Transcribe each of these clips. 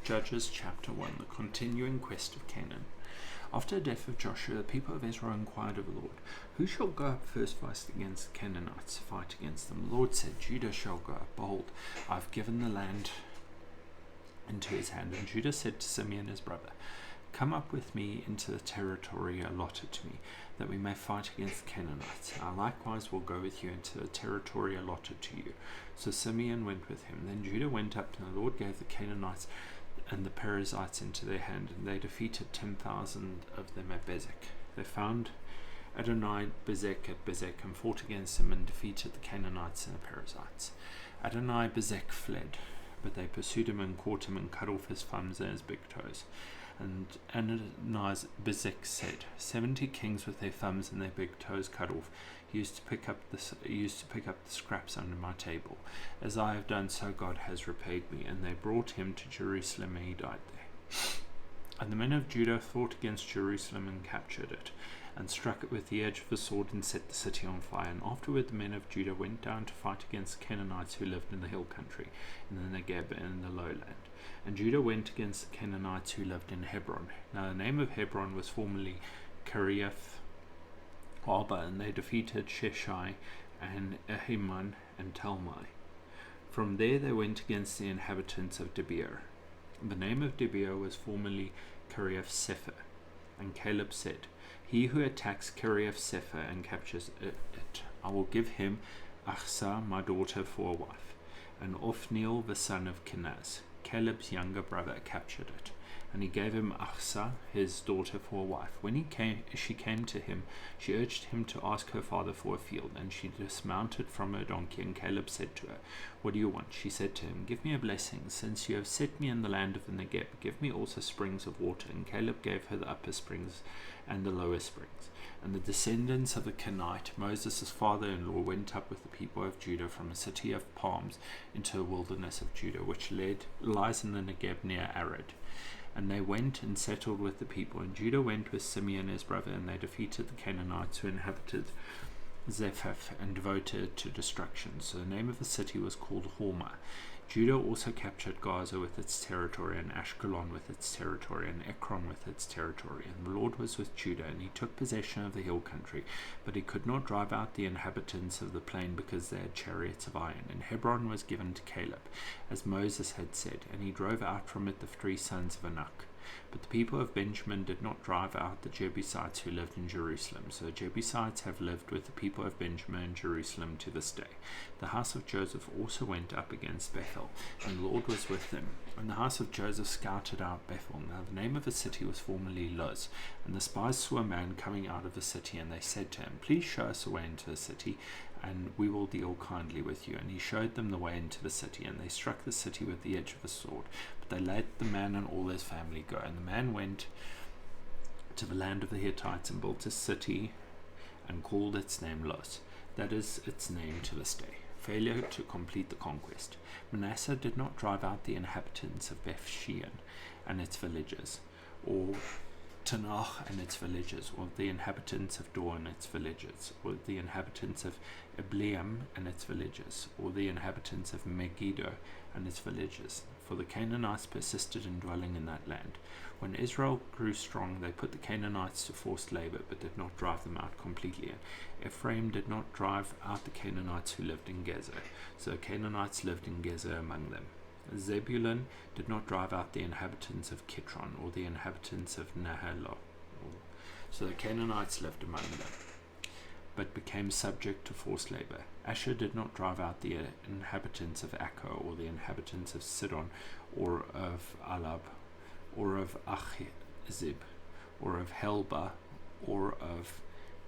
Judges chapter 1, the continuing quest of Canaan. After the death of Joshua, the people of Israel inquired of the Lord, "Who shall go up first fight against the Canaanites to fight against them?" The Lord said, "Judah shall go up. Behold, I have given the land into his hand." And Judah said to Simeon his brother, "Come up with me into the territory allotted to me, that we may fight against the Canaanites. I likewise will go with you into the territory allotted to you." So Simeon went with him. Then Judah went up, and the Lord gave the Canaanites and the Perizzites into their hand, and they defeated 10,000 of them at Bezek. They found Adoni-Bezek at Bezek, and fought against him, and defeated the Canaanites and the Perizzites. Adoni-Bezek fled, but they pursued him and caught him, and cut off his thumbs and his big toes. And Adoni-Bezek said, 70 kings with their thumbs and their big toes cut off used to pick up the scraps under my table. As I have done, so God has repaid me. And they brought him to Jerusalem, and he died there. And the men of Judah fought against Jerusalem and captured it, and struck it with the edge of the sword, and set the city on fire. And afterward the men of Judah went down to fight against the Canaanites who lived in the hill country, in the Negeb and in the lowland. And Judah went against the Canaanites who lived in Hebron. Now the name of Hebron was formerly Kiriath Arba, and they defeated Sheshai and Ahiman and Talmai. From there they went against the inhabitants of Debir. The name of Debir was formerly Kiriath Sepher. And Caleb said, "He who attacks Kiriath Sepher and captures it, I will give him Achsah my daughter for a wife." And Othniel the son of Kenaz, Caleb's younger brother, captured it, and he gave him Achsah his daughter for a wife. When she came to him, she urged him to ask her father for a field, and she dismounted from her donkey, and Caleb said to her, "What do you want?" She said to him, "Give me a blessing. Since you have set me in the land of the Negeb, give me also springs of water." And Caleb gave her the upper springs and the lower springs. And the descendants of the Kenite, Moses' father-in-law, went up with the people of Judah from a city of palms into the wilderness of Judah, which lies in the Negeb near Arad. And they went and settled with the people. And Judah went with Simeon his brother, and they defeated the Canaanites who inhabited Zephath, and devoted it to destruction. So the name of the city was called Hormah. Judah also captured Gaza with its territory, and Ashkelon with its territory, and Ekron with its territory. And the Lord was with Judah, and he took possession of the hill country, but he could not drive out the inhabitants of the plain, because they had chariots of iron. And Hebron was given to Caleb, as Moses had said, and he drove out from it the 3 sons of Anak. But the people of Benjamin did not drive out the Jebusites who lived in Jerusalem. So the Jebusites have lived with the people of Benjamin in Jerusalem to this day. The house of Joseph also went up against Bethel, and the Lord was with them. And the house of Joseph scouted out Bethel. Now the name of the city was formerly Luz. And the spies saw a man coming out of the city, and they said to him, "Please show us a way into the city, and we will deal kindly with you." And he showed them the way into the city, and they struck the city with the edge of a sword. But they let the man and all his family go. And the man went to the land of the Hittites and built a city and called its name Luz. That is its name to this day. Failure to complete the conquest. Manasseh did not drive out the inhabitants of Beth-shean and its villages, or Tanakh and its villages, or the inhabitants of Dor and its villages, or the inhabitants of Ibleam and its villages, or the inhabitants of Megiddo and its villages. For the Canaanites persisted in dwelling in that land. When Israel grew strong, they put the Canaanites to forced labor, but did not drive them out completely. Ephraim did not drive out the Canaanites who lived in Gezer, so the Canaanites lived in Gezer among them. Zebulun did not drive out the inhabitants of Kitron, or the inhabitants of Nahalol, so the Canaanites lived among them, but became subject to forced labor. Asher did not drive out the inhabitants of Akko, or the inhabitants of Sidon, or of Alab, or of Achzib, or of Helba, or of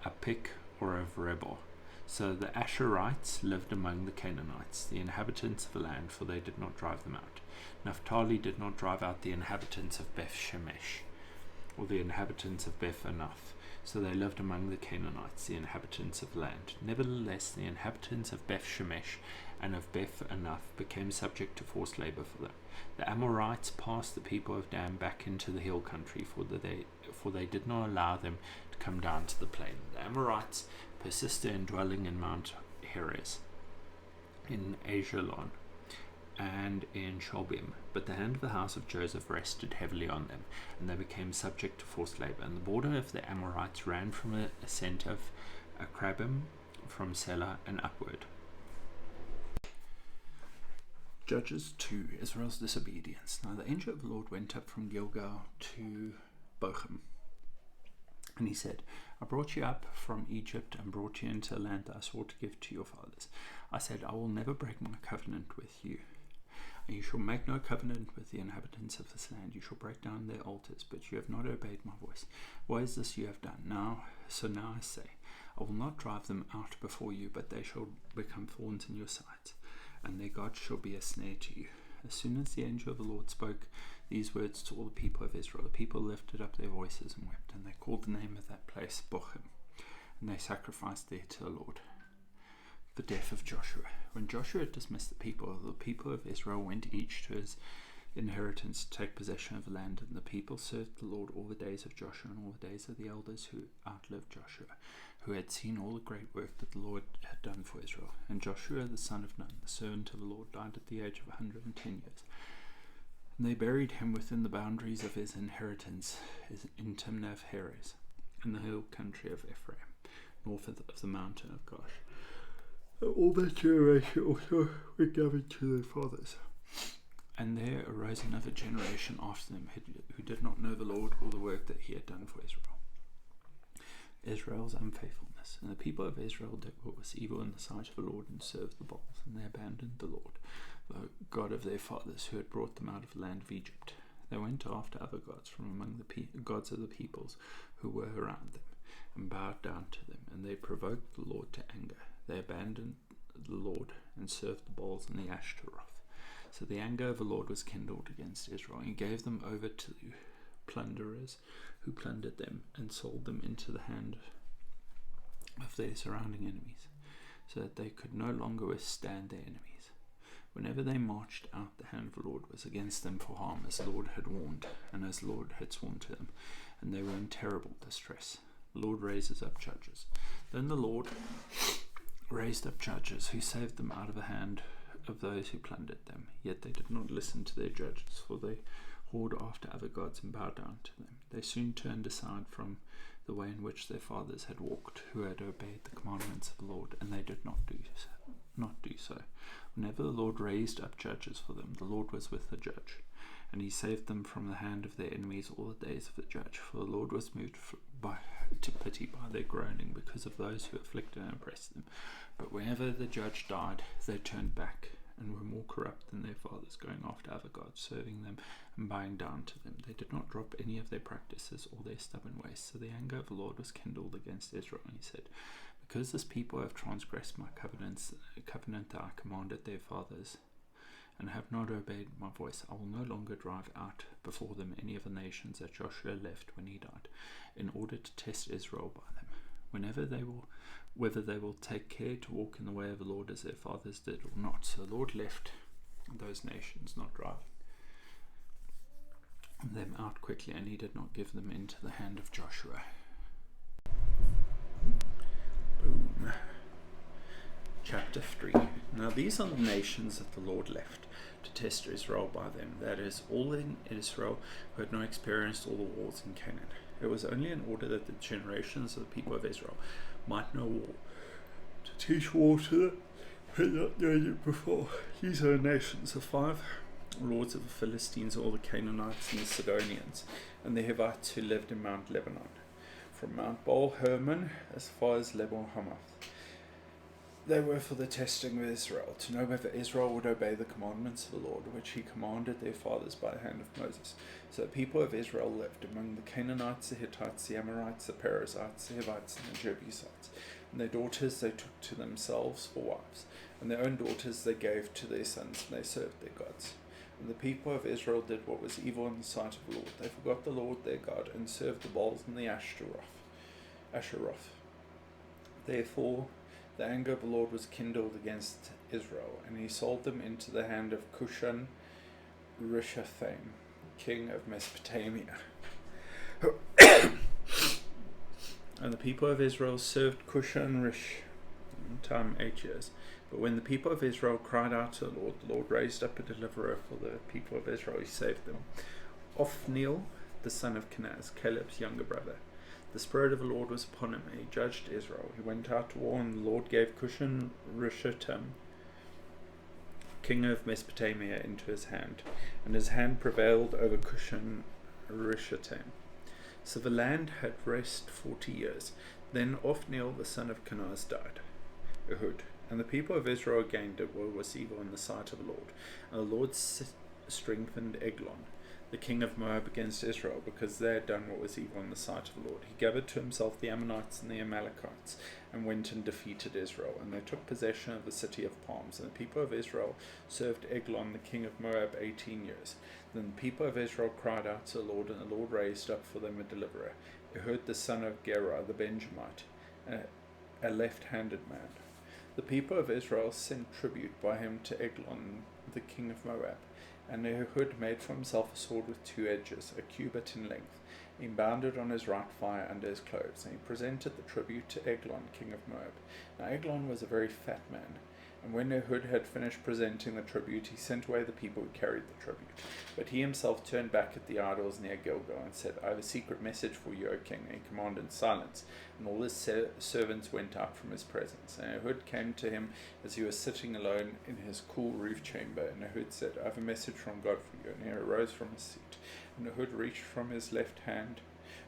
Apik, or of Reboh. So the Asherites lived among the Canaanites, the inhabitants of the land, for they did not drive them out. Naphtali did not drive out the inhabitants of Beth Shemesh, or the inhabitants of Beth Anath, so they lived among the Canaanites, the inhabitants of the land. Nevertheless, the inhabitants of Beth Shemesh and of Beth Anath became subject to forced labor for them. The Amorites passed the people of Dan back into the hill country, for they did not allow them to come down to the plain. The Amorites persisted in dwelling in Mount Heres, in Ajalon, and in Shobim. But the hand of the house of Joseph rested heavily on them, and they became subject to forced labor. And the border of the Amorites ran from the ascent of Akrabim, from Selah and upward. Judges 2, Israel's disobedience. Now the angel of the Lord went up from Gilgal to Bochim, and he said, I brought you up from Egypt and brought you into a land that I swore to give to your fathers. I said, I will never break my covenant with you. And you shall make no covenant with the inhabitants of this land. You shall break down their altars, but you have not obeyed my voice. Why is this you have done? Now I say, I will not drive them out before you, but they shall become thorns in your sides, and their God shall be a snare to you. As soon as the angel of the Lord spoke these words to all the people of Israel, the people lifted up their voices and wept, and they called the name of that place Bochim, and they sacrificed there to the Lord. The death of Joshua. When Joshua had dismissed the people of Israel went each to his inheritance to take possession of the land, and the people served the Lord all the days of Joshua and all the days of the elders who outlived Joshua, who had seen all the great work that the Lord had done for Israel. And Joshua the son of Nun, the servant of the Lord, died at the age of 110 years. And they buried him within the boundaries of his inheritance in Timnath Heres, in the hill country of Ephraim, north of the mountain of Gosh. All that generation also were gathered to their fathers. And there arose another generation after them who did not know the Lord or the work that he had done for Israel. Israel's unfaithfulness. And the people of Israel did what was evil in the sight of the Lord and served the Baals, and they abandoned the Lord, the God of their fathers, who had brought them out of the land of Egypt. They went after other gods from among the gods of the peoples who were around them, and bowed down to them, and they provoked the Lord to anger. They abandoned the Lord and served the Baals and the Ashtaroth. So the anger of the Lord was kindled against Israel. He gave them over to plunderers who plundered them and sold them into the hand of their surrounding enemies, so that they could no longer withstand their enemies. Whenever they marched out, the hand of the Lord was against them for harm, as the Lord had warned, and as the Lord had sworn to them, and they were in terrible distress. The Lord raises up judges. Then the Lord raised up judges who saved them out of the hand of those who plundered them. Yet they did not listen to their judges, for they whored after other gods and bowed down to them. They soon turned aside from the way in which their fathers had walked, who had obeyed the commandments of the Lord, and they did not do so. Whenever the Lord raised up judges for them, the Lord was with the judge, and he saved them from the hand of their enemies all the days of the judge. For the Lord was moved to pity by their groaning because of those who afflicted and oppressed them. But whenever the judge died, they turned back and were more corrupt than their fathers, going after other gods, serving them and bowing down to them. They did not drop any of their practices or their stubborn ways. So the anger of the Lord was kindled against Israel, and he said, because this people have transgressed my covenant that I commanded their fathers, and have not obeyed my voice, I will no longer drive out before them any of the nations that Joshua left when he died, in order to test Israel by them, whether they will take care to walk in the way of the Lord as their fathers did or not. So the Lord left those nations, not driving them out quickly, and he did not give them into the hand of Joshua. Boom. Chapter 3. Now these are the nations that the Lord left to test Israel by them, that is, all in Israel who had not experienced all the wars in Canaan. It was only in order that the generations of the people of Israel might know war, to teach war to them who had not known it before. These are the nations: the 5 lords of the Philistines, all the Canaanites and the Sidonians, and the Hivites who lived in Mount Lebanon, from Mount Baal Hermon as far as Lebo Hamath. They were for the testing of Israel, to know whether Israel would obey the commandments of the Lord, which he commanded their fathers by the hand of Moses. So the people of Israel lived among the Canaanites, the Hittites, the Amorites, the Perizzites, the Hivites, and the Jebusites. And their daughters they took to themselves for wives, and their own daughters they gave to their sons, and they served their gods. And the people of Israel did what was evil in the sight of the Lord. They forgot the Lord their God, and served the Baals and the Asheroth. Therefore the anger of the Lord was kindled against Israel, and he sold them into the hand of Cushan Rishathaim, king of Mesopotamia. And the people of Israel served Cushan Rishathaim 8 years. But when the people of Israel cried out to the Lord raised up a deliverer for the people of Israel. He saved them. Othniel, the son of Kenaz, Caleb's younger brother. The Spirit of the Lord was upon him, and he judged Israel. He went out to war, and the Lord gave Cushan-Rishathaim, king of Mesopotamia, into his hand, and his hand prevailed over Cushan-Rishathaim. So the land had rest 40 years. Then Othniel, the son of Kenaz, died. Ehud. And the people of Israel again did what was evil in the sight of the Lord. And the Lord strengthened Eglon, the king of Moab, against Israel, because they had done what was evil in the sight of the Lord. He gathered to himself the Ammonites and the Amalekites, and went and defeated Israel. And they took possession of the city of palms. And the people of Israel served Eglon, the king of Moab, 18 years. Then the people of Israel cried out to the Lord, and the Lord raised up for them a deliverer, Ehud the son of Gera, the Benjamite, a left-handed man. The people of Israel sent tribute by him to Eglon, the king of Moab. And Ehud made for himself a sword with 2 edges, a cubit in length. He bound it on his right thigh under his clothes, and he presented the tribute to Eglon, king of Moab. Now Eglon was a very fat man, and when Ehud had finished presenting the tribute, he sent away the people who carried the tribute. But he himself turned back at the idols near Gilgal, and said, I have a secret message for you, O king. And he commanded silence, and all his servants went out from his presence. And Ehud came to him as he was sitting alone in his cool roof chamber. And Ehud said, I have a message from God for you. And he arose from his seat. And Ehud reached from his left hand,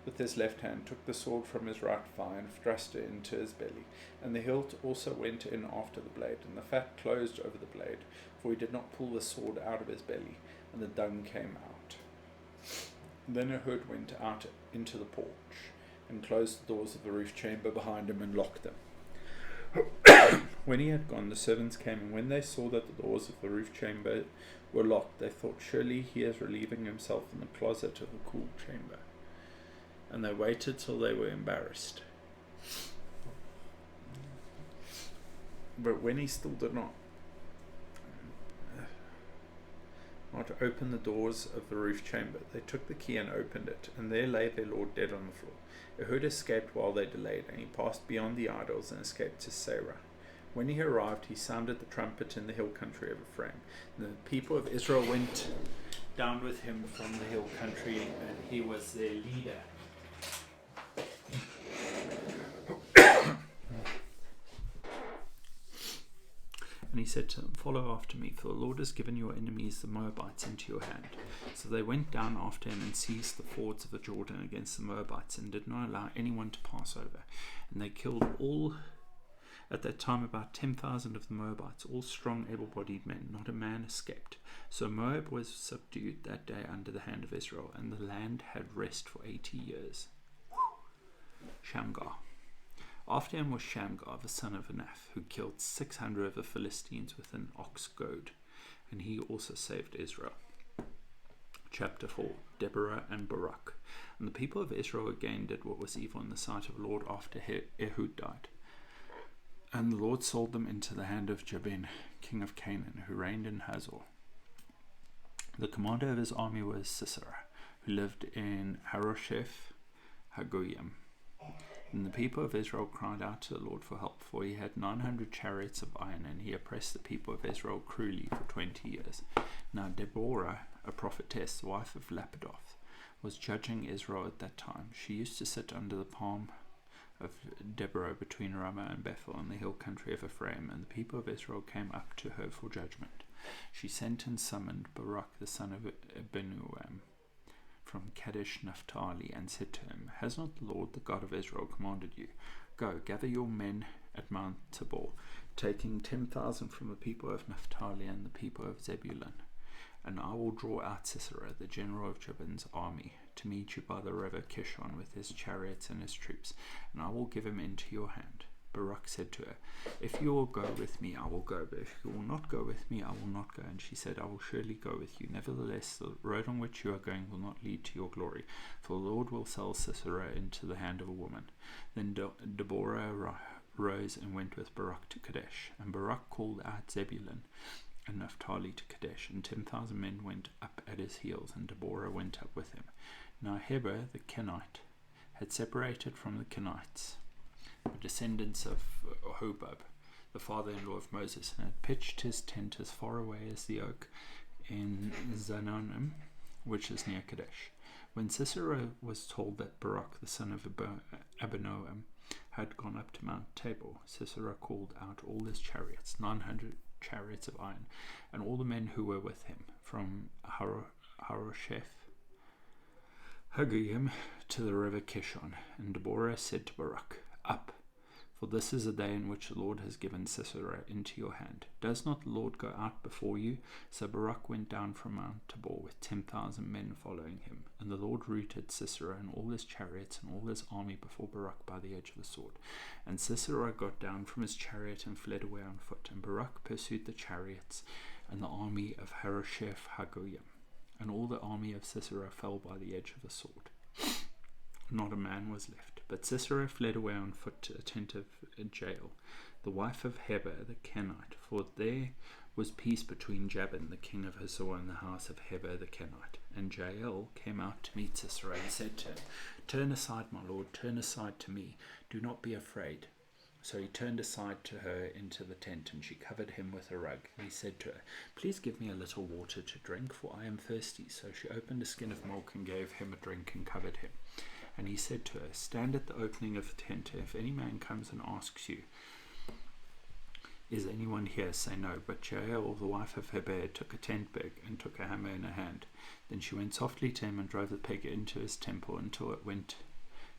with his left hand, took the sword from his right thigh, and thrust it into his belly. And the hilt also went in after the blade, and the fat closed over the blade, for he did not pull the sword out of his belly, and the dung came out. Then Ehud went out into the porch, and closed the doors of the roof chamber behind him, and locked them. When he had gone, the servants came, and when they saw that the doors of the roof chamber were locked, they thought, surely he is relieving himself in the closet of the cool chamber. And they waited till they were embarrassed. But when he still did not open the doors of the roof chamber, they took the key and opened it, and there lay their lord dead on the floor. Ehud escaped while they delayed, and he passed beyond the idols and escaped to Sarah. When he arrived, he sounded the trumpet in the hill country of Ephraim. And the people of Israel went down with him from the hill country, and he was their leader. And he said to them, follow after me, for the Lord has given your enemies the Moabites into your hand. So they went down after him and seized the fords of the Jordan against the Moabites, and did not allow anyone to pass over. And they killed all, at that time, about 10,000 of the Moabites, all strong, able-bodied men. Not a man escaped. So Moab was subdued that day under the hand of Israel, and the land had rest for 80 years. Shamgar. After him was Shamgar, the son of Anath, who killed 600 of the Philistines with an ox goad, and he also saved Israel. Chapter 4. Deborah and Barak. And the people of Israel again did what was evil in the sight of the Lord after Ehud died. And the Lord sold them into the hand of Jabin, king of Canaan, who reigned in Hazor. The commander of his army was Sisera, who lived in Harosheth Hagoyim. And the people of Israel cried out to the Lord for help, for he had 900 chariots of iron, and he oppressed the people of Israel cruelly for 20 years. Now Deborah, a prophetess, the wife of Lapidoth, was judging Israel at that time. She used to sit under the palm of Deborah between Ramah and Bethel in the hill country of Ephraim, and the people of Israel came up to her for judgment. She sent and summoned Barak the son of Abinuam from Kadesh Naphtali, and said to him, has not the Lord, the God of Israel, commanded you, go, gather your men at Mount Tabor, taking 10,000 from the people of Naphtali and the people of Zebulun, and I will draw out Sisera, the general of Jabin's army, to meet you by the river Kishon with his chariots and his troops, and I will give him into your hand. Barak said to her, if you will go with me, I will go, but if you will not go with me, I will not go. And she said, I will surely go with you. Nevertheless, the road on which you are going will not lead to your glory, for the Lord will sell Sisera into the hand of a woman. Then Deborah rose and went with Barak to Kadesh, and Barak called out Zebulun and Naphtali to Kadesh, and 10,000 men went up at his heels, and Deborah went up with him. Now Heber the Kenite had separated from the Kenites, the descendants of Hobab, the father-in-law of Moses, and had pitched his tent as far away as the oak in Zanonim, which is near Kadesh. When Sisera was told that Barak the son of Abinoam had gone up to Mount Tabor, Sisera called out all his chariots, 900 chariots of iron, and all the men who were with him, from Harosheth Hagoyim to the river Kishon. And Deborah said to Barak, "Up, for this is a day in which the Lord has given Sisera into your hand. Does not the Lord go out before you?" So Barak went down from Mount Tabor with 10,000 men following him. And the Lord routed Sisera and all his chariots and all his army before Barak by the edge of the sword. And Sisera got down from his chariot and fled away on foot. And Barak pursued the chariots and the army of Harosheth Hagoyim. And all the army of Sisera fell by the edge of the sword. Not a man was left. But Sisera fled away on foot to the tent of Jael, the wife of Heber the Kenite, for there was peace between Jabin the king of Hazor and the house of Heber the Kenite. And Jael came out to meet Sisera and said to him, "Turn aside, my lord, turn aside to me. Do not be afraid." So he turned aside to her into the tent, and she covered him with a rug. And he said to her, "Please give me a little water to drink, for I am thirsty." So she opened a skin of milk and gave him a drink and covered him. And he said to her, "Stand at the opening of the tent. If any man comes and asks you, 'Is anyone here?' say no." But Jael, the wife of Heber, took a tent peg and took a hammer in her hand. Then she went softly to him and drove the peg into his temple until it went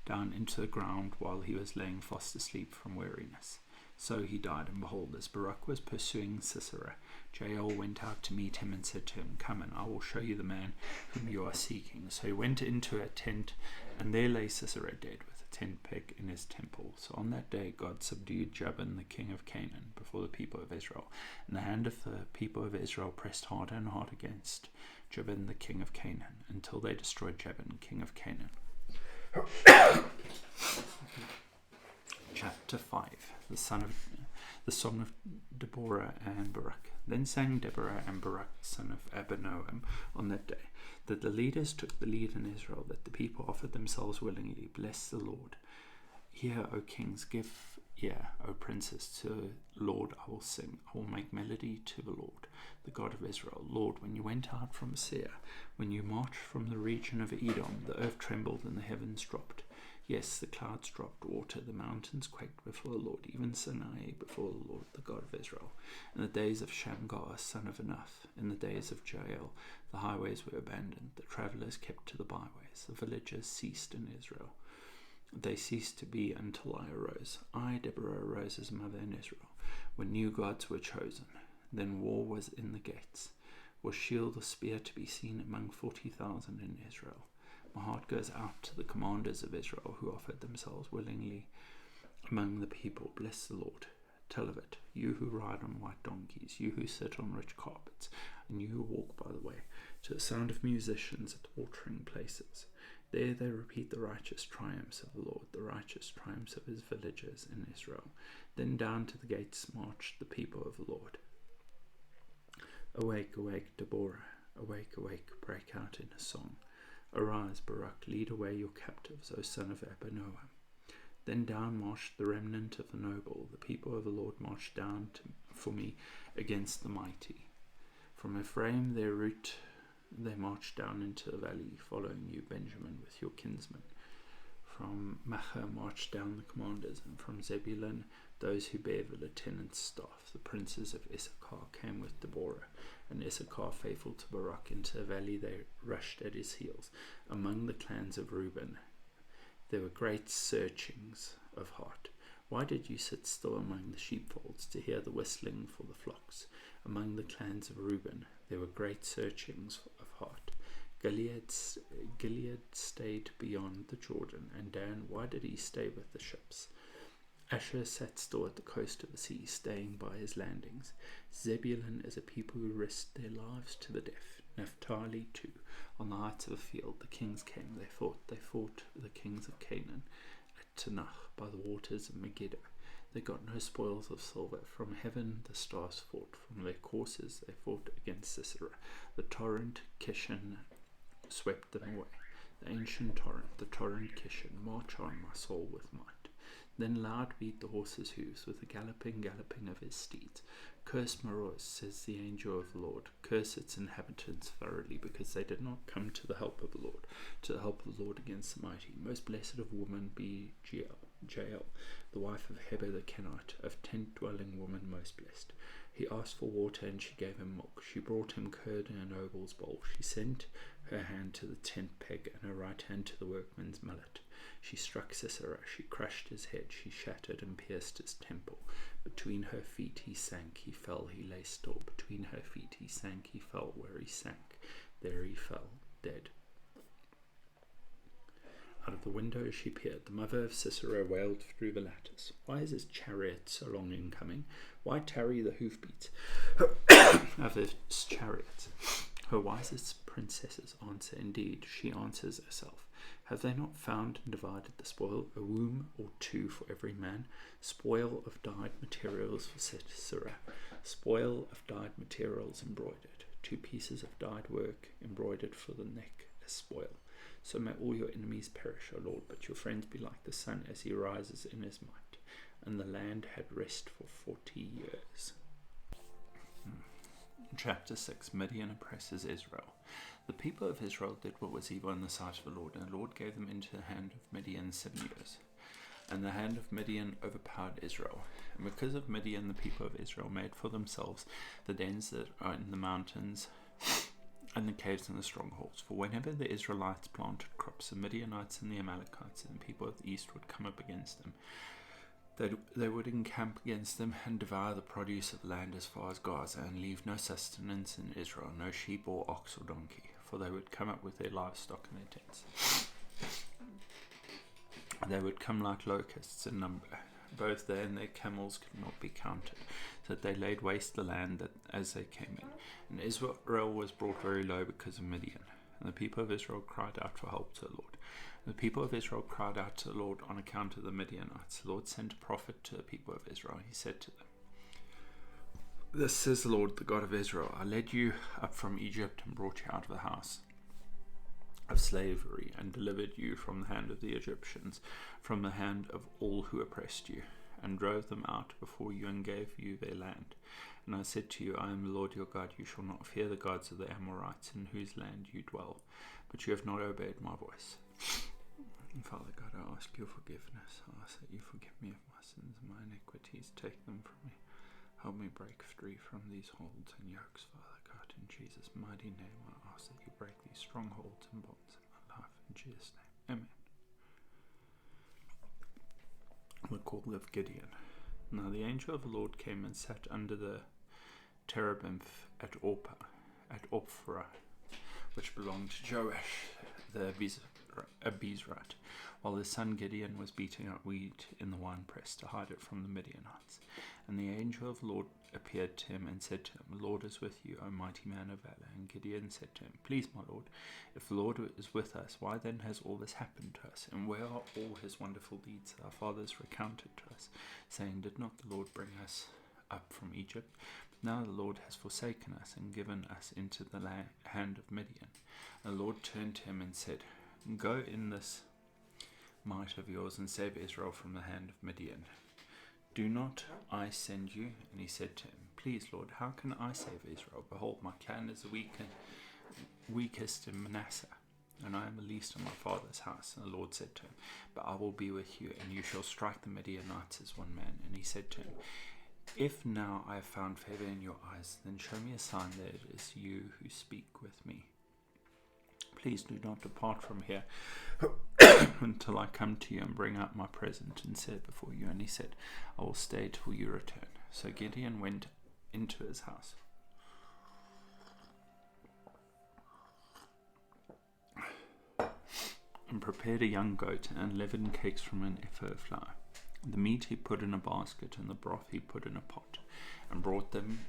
down into the ground while he was laying fast asleep from weariness. So he died, and behold, as Barak was pursuing Sisera, Jael went out to meet him and said to him, "Come, and I will show you the man whom you are seeking." So he went into a tent, and there lay Sisera dead, with a tent peg in his temple. So on that day God subdued Jabin the king of Canaan before the people of Israel, and the hand of the people of Israel pressed harder and harder against Jabin the king of Canaan, until they destroyed Jabin king of Canaan. Chapter 5. The Song of Deborah and Barak. Then sang Deborah and Barak, son of Abinoam, on that day, that the leaders took the lead in Israel, that the people offered themselves willingly. Bless the Lord. Hear, O kings, give ear, O princes, to the Lord I will sing. I will make melody to the Lord, the God of Israel. Lord, when you went out from Seir, when you marched from the region of Edom, the earth trembled and the heavens dropped. Yes, the clouds dropped water, the mountains quaked before the Lord, even Sinai before the Lord, the God of Israel. In the days of Shamgar, son of Anath, in the days of Jael, the highways were abandoned, the travellers kept to the byways, the villages ceased in Israel. They ceased to be until I arose. I, Deborah, arose as mother in Israel, when new gods were chosen. Then war was in the gates. Was shield or spear to be seen among 40,000 in Israel? My heart goes out to the commanders of Israel, who offered themselves willingly among the people. Bless the Lord. Tell of it, you who ride on white donkeys, you who sit on rich carpets, and you who walk by the way, to the sound of musicians at watering places. There they repeat the righteous triumphs of the Lord, the righteous triumphs of his villagers in Israel. Then down to the gates marched the people of the Lord. Awake, awake, Deborah, awake, awake, break out in a song. Arise, Barak, lead away your captives, O son of Abinoam. Then down marched the remnant of the noble. The people of the Lord marched down for me against the mighty. From Ephraim their route they marched down into the valley, following you, Benjamin, with your kinsmen. From Macha marched down the commanders, and from Zebulun those who bear the lieutenant's staff. The princes of Issachar came with Deborah, and Issachar, faithful to Barak, into the valley they rushed at his heels. Among the clans of Reuben there were great searchings of heart. Why did you sit still among the sheepfolds to hear the whistling for the flocks? Among the clans of Reuben there were great searchings of heart. Gilead stayed beyond the Jordan, and Dan, why did he stay with the ships? Asher sat still at the coast of the sea, staying by his landings. Zebulun is a people who risked their lives to the death. Naphtali too. On the heights of a field the kings came. They fought the kings of Canaan at Tanach by the waters of Megiddo. They got no spoils of silver. From heaven the stars fought. From their courses they fought against Sisera. The torrent Kishon swept them away. The ancient torrent, the torrent Kishon, march on, my soul, with might. Then loud beat the horses' hoofs with the galloping of his steeds. Curse Meroz, says the angel of the Lord. Curse its inhabitants thoroughly, because they did not come to the help of the Lord, to the help of the Lord against the mighty. Most blessed of women be Jael, the wife of Heber the Kenite, of tent-dwelling woman most blessed. He asked for water, and she gave him milk. She brought him curd in an obel's bowl. She sent her hand to the tent peg, and her right hand to the workman's mallet. She struck Sisera, she crushed his head, she shattered and pierced his temple. Between her feet he sank, he fell, he lay still. Between her feet he sank, he fell, where he sank, there he fell, dead. Out of the window she peered. The mother of Sisera wailed through the lattice. Why is his chariot so long in coming? Why tarry the hoofbeats of his chariot? Her wisest princesses answer. Indeed, she answers herself. Have they not found and divided the spoil, a womb or two for every man? Spoil of dyed materials for Sisera, spoil of dyed materials embroidered, 2 pieces of dyed work embroidered for the neck as spoil. So may all your enemies perish, O Lord, but your friends be like the sun as he rises in his might. And the land had rest for 40 years. Chapter 6. Midian oppresses Israel. The people of Israel did what was evil in the sight of the Lord, and the Lord gave them into the hand of Midian 7 years. And the hand of Midian overpowered Israel. And because of Midian, the people of Israel made for themselves the dens that are in the mountains and the caves and the strongholds. For whenever the Israelites planted crops, the Midianites and the Amalekites and the people of the east would come up against them. They would encamp against them and devour the produce of the land as far as Gaza, and leave no sustenance in Israel, no sheep or ox or donkey, for they would come up with their livestock and their tents. They would come like locusts in number. Both they and their camels could not be counted, so that they laid waste the land as they came in. And Israel was brought very low because of Midian. And the people of Israel cried out for help to the Lord. And the people of Israel cried out to the Lord on account of the Midianites. The Lord sent a prophet to the people of Israel. He said to them, Thus says the Lord, the God of Israel, I led you up from Egypt and brought you out of the house of slavery, and delivered you from the hand of the Egyptians, from the hand of all who oppressed you, and drove them out before you, and gave you their land. And I said to you, I am the Lord your God. You shall not fear the gods of the Amorites, in whose land you dwell. But you have not obeyed my voice. And Father God, I ask your forgiveness. I ask that you forgive me of my sins and my iniquities. Take them from me. Help me break free from these holds and yokes, Father God. In Jesus' mighty name, I ask that you break these strongholds and bonds in my life. In Jesus' name, amen. The call of Gideon. Now the angel of the Lord came and sat under the terebinth at Ophrah, which belonged to Joash the Abiezrite, while his son Gideon was beating up wheat in the winepress to hide it from the Midianites. And the angel of the Lord appeared to him and said to him, The Lord is with you, O mighty man of valor. And Gideon said to him, Please, my Lord, if the Lord is with us, why then has all this happened to us? And where are all his wonderful deeds that our fathers recounted to us, saying, Did not the Lord bring us up from Egypt? But now the Lord has forsaken us and given us into the hand of Midian. And the Lord turned to him and said, Go in this might of yours and save Israel from the hand of Midian. Do not I send you? And he said to him, Please, Lord, how can I save Israel? Behold, my clan is the weakest in Manasseh, and I am the least in my father's house. And the Lord said to him, But I will be with you, and you shall strike the Midianites as one man. And he said to him, If now I have found favor in your eyes, then show me a sign that it is you who speak with me. Please do not depart from here until I come to you and bring out my present and set it before you. And he said, I will stay till you return. So Gideon went into his house. And prepared a young goat and 11 cakes from an ephah of flour. The meat he put in a basket, and the broth he put in a pot, and brought them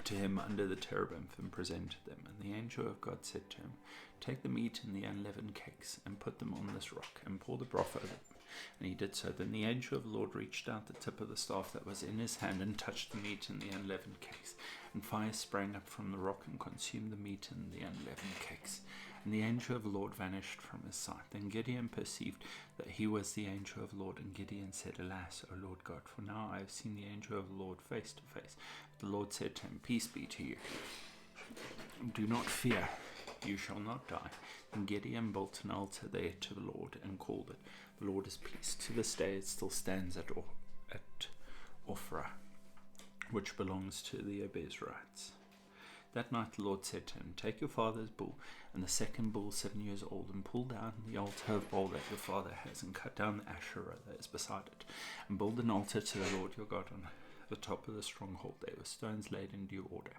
to him under the terebinth and presented them. And the angel of God said to him, Take the meat and the unleavened cakes, and put them on this rock, and pour the broth over them. And he did so. Then the angel of the Lord reached out the tip of the staff that was in his hand, and touched the meat and the unleavened cakes. And fire sprang up from the rock, and consumed the meat and the unleavened cakes. And the angel of the Lord vanished from his sight. Then Gideon perceived that he was the angel of the Lord, and Gideon said, Alas, O Lord God, for now I have seen the angel of the Lord face to face. The Lord said to him, Peace be to you. Do not fear, you shall not die. And Gideon built an altar there to the Lord and called it, The Lord is Peace. To this day it still stands at Ophrah, which belongs to the Abiezrites. That night the Lord said to him, Take your father's bull, and the second bull 7 years old, and pull down the altar of Baal that your father has, and cut down the Asherah that is beside it, and build an altar to the Lord your God on the top of the stronghold there, with stones laid in due order.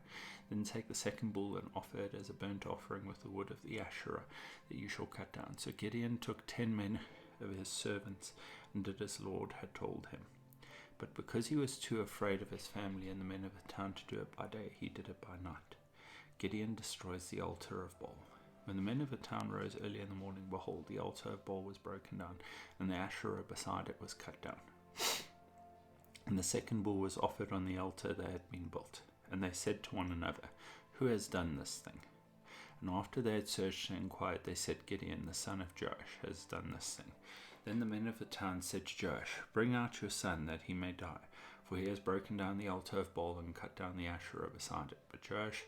Then take the second bull and offer it as a burnt offering with the wood of the Asherah that you shall cut down. So Gideon took 10 men of his servants and did as the Lord had told him. But because he was too afraid of his family and the men of the town to do it by day, he did it by night. Gideon destroys the altar of Baal. When the men of the town rose early in the morning, behold, the altar of Baal was broken down, and the Asherah beside it was cut down. And the second bull was offered on the altar that had been built. And they said to one another, Who has done this thing? And after they had searched and inquired, they said, Gideon, the son of Joash, has done this thing. Then the men of the town said to Joash, Bring out your son, that he may die, for he has broken down the altar of Baal and cut down the Asherah beside it. But Joash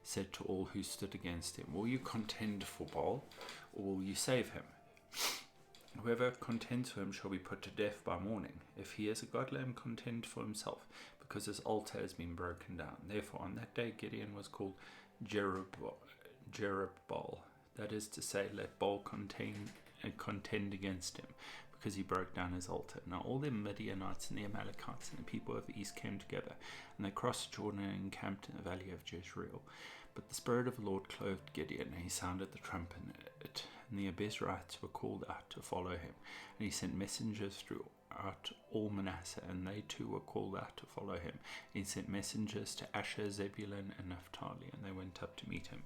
said to all who stood against him, Will you contend for Baal, or will you save him? Whoever contends for him shall be put to death by morning. If he is a god, let him contend for himself, because his altar has been broken down. Therefore on that day Gideon was called Jerubbaal, that is to say, let Baal contend against him, because he broke down his altar. Now all the Midianites and the Amalekites and the people of the east came together, and they crossed Jordan and encamped in the valley of Jezreel. But the Spirit of the Lord clothed Gideon, and he sounded the trumpet, and the Abiezrites were called out to follow him. And he sent messengers throughout all Manasseh, and they too were called out to follow him. And he sent messengers to Asher, Zebulun, and Naphtali, and they went up to meet him.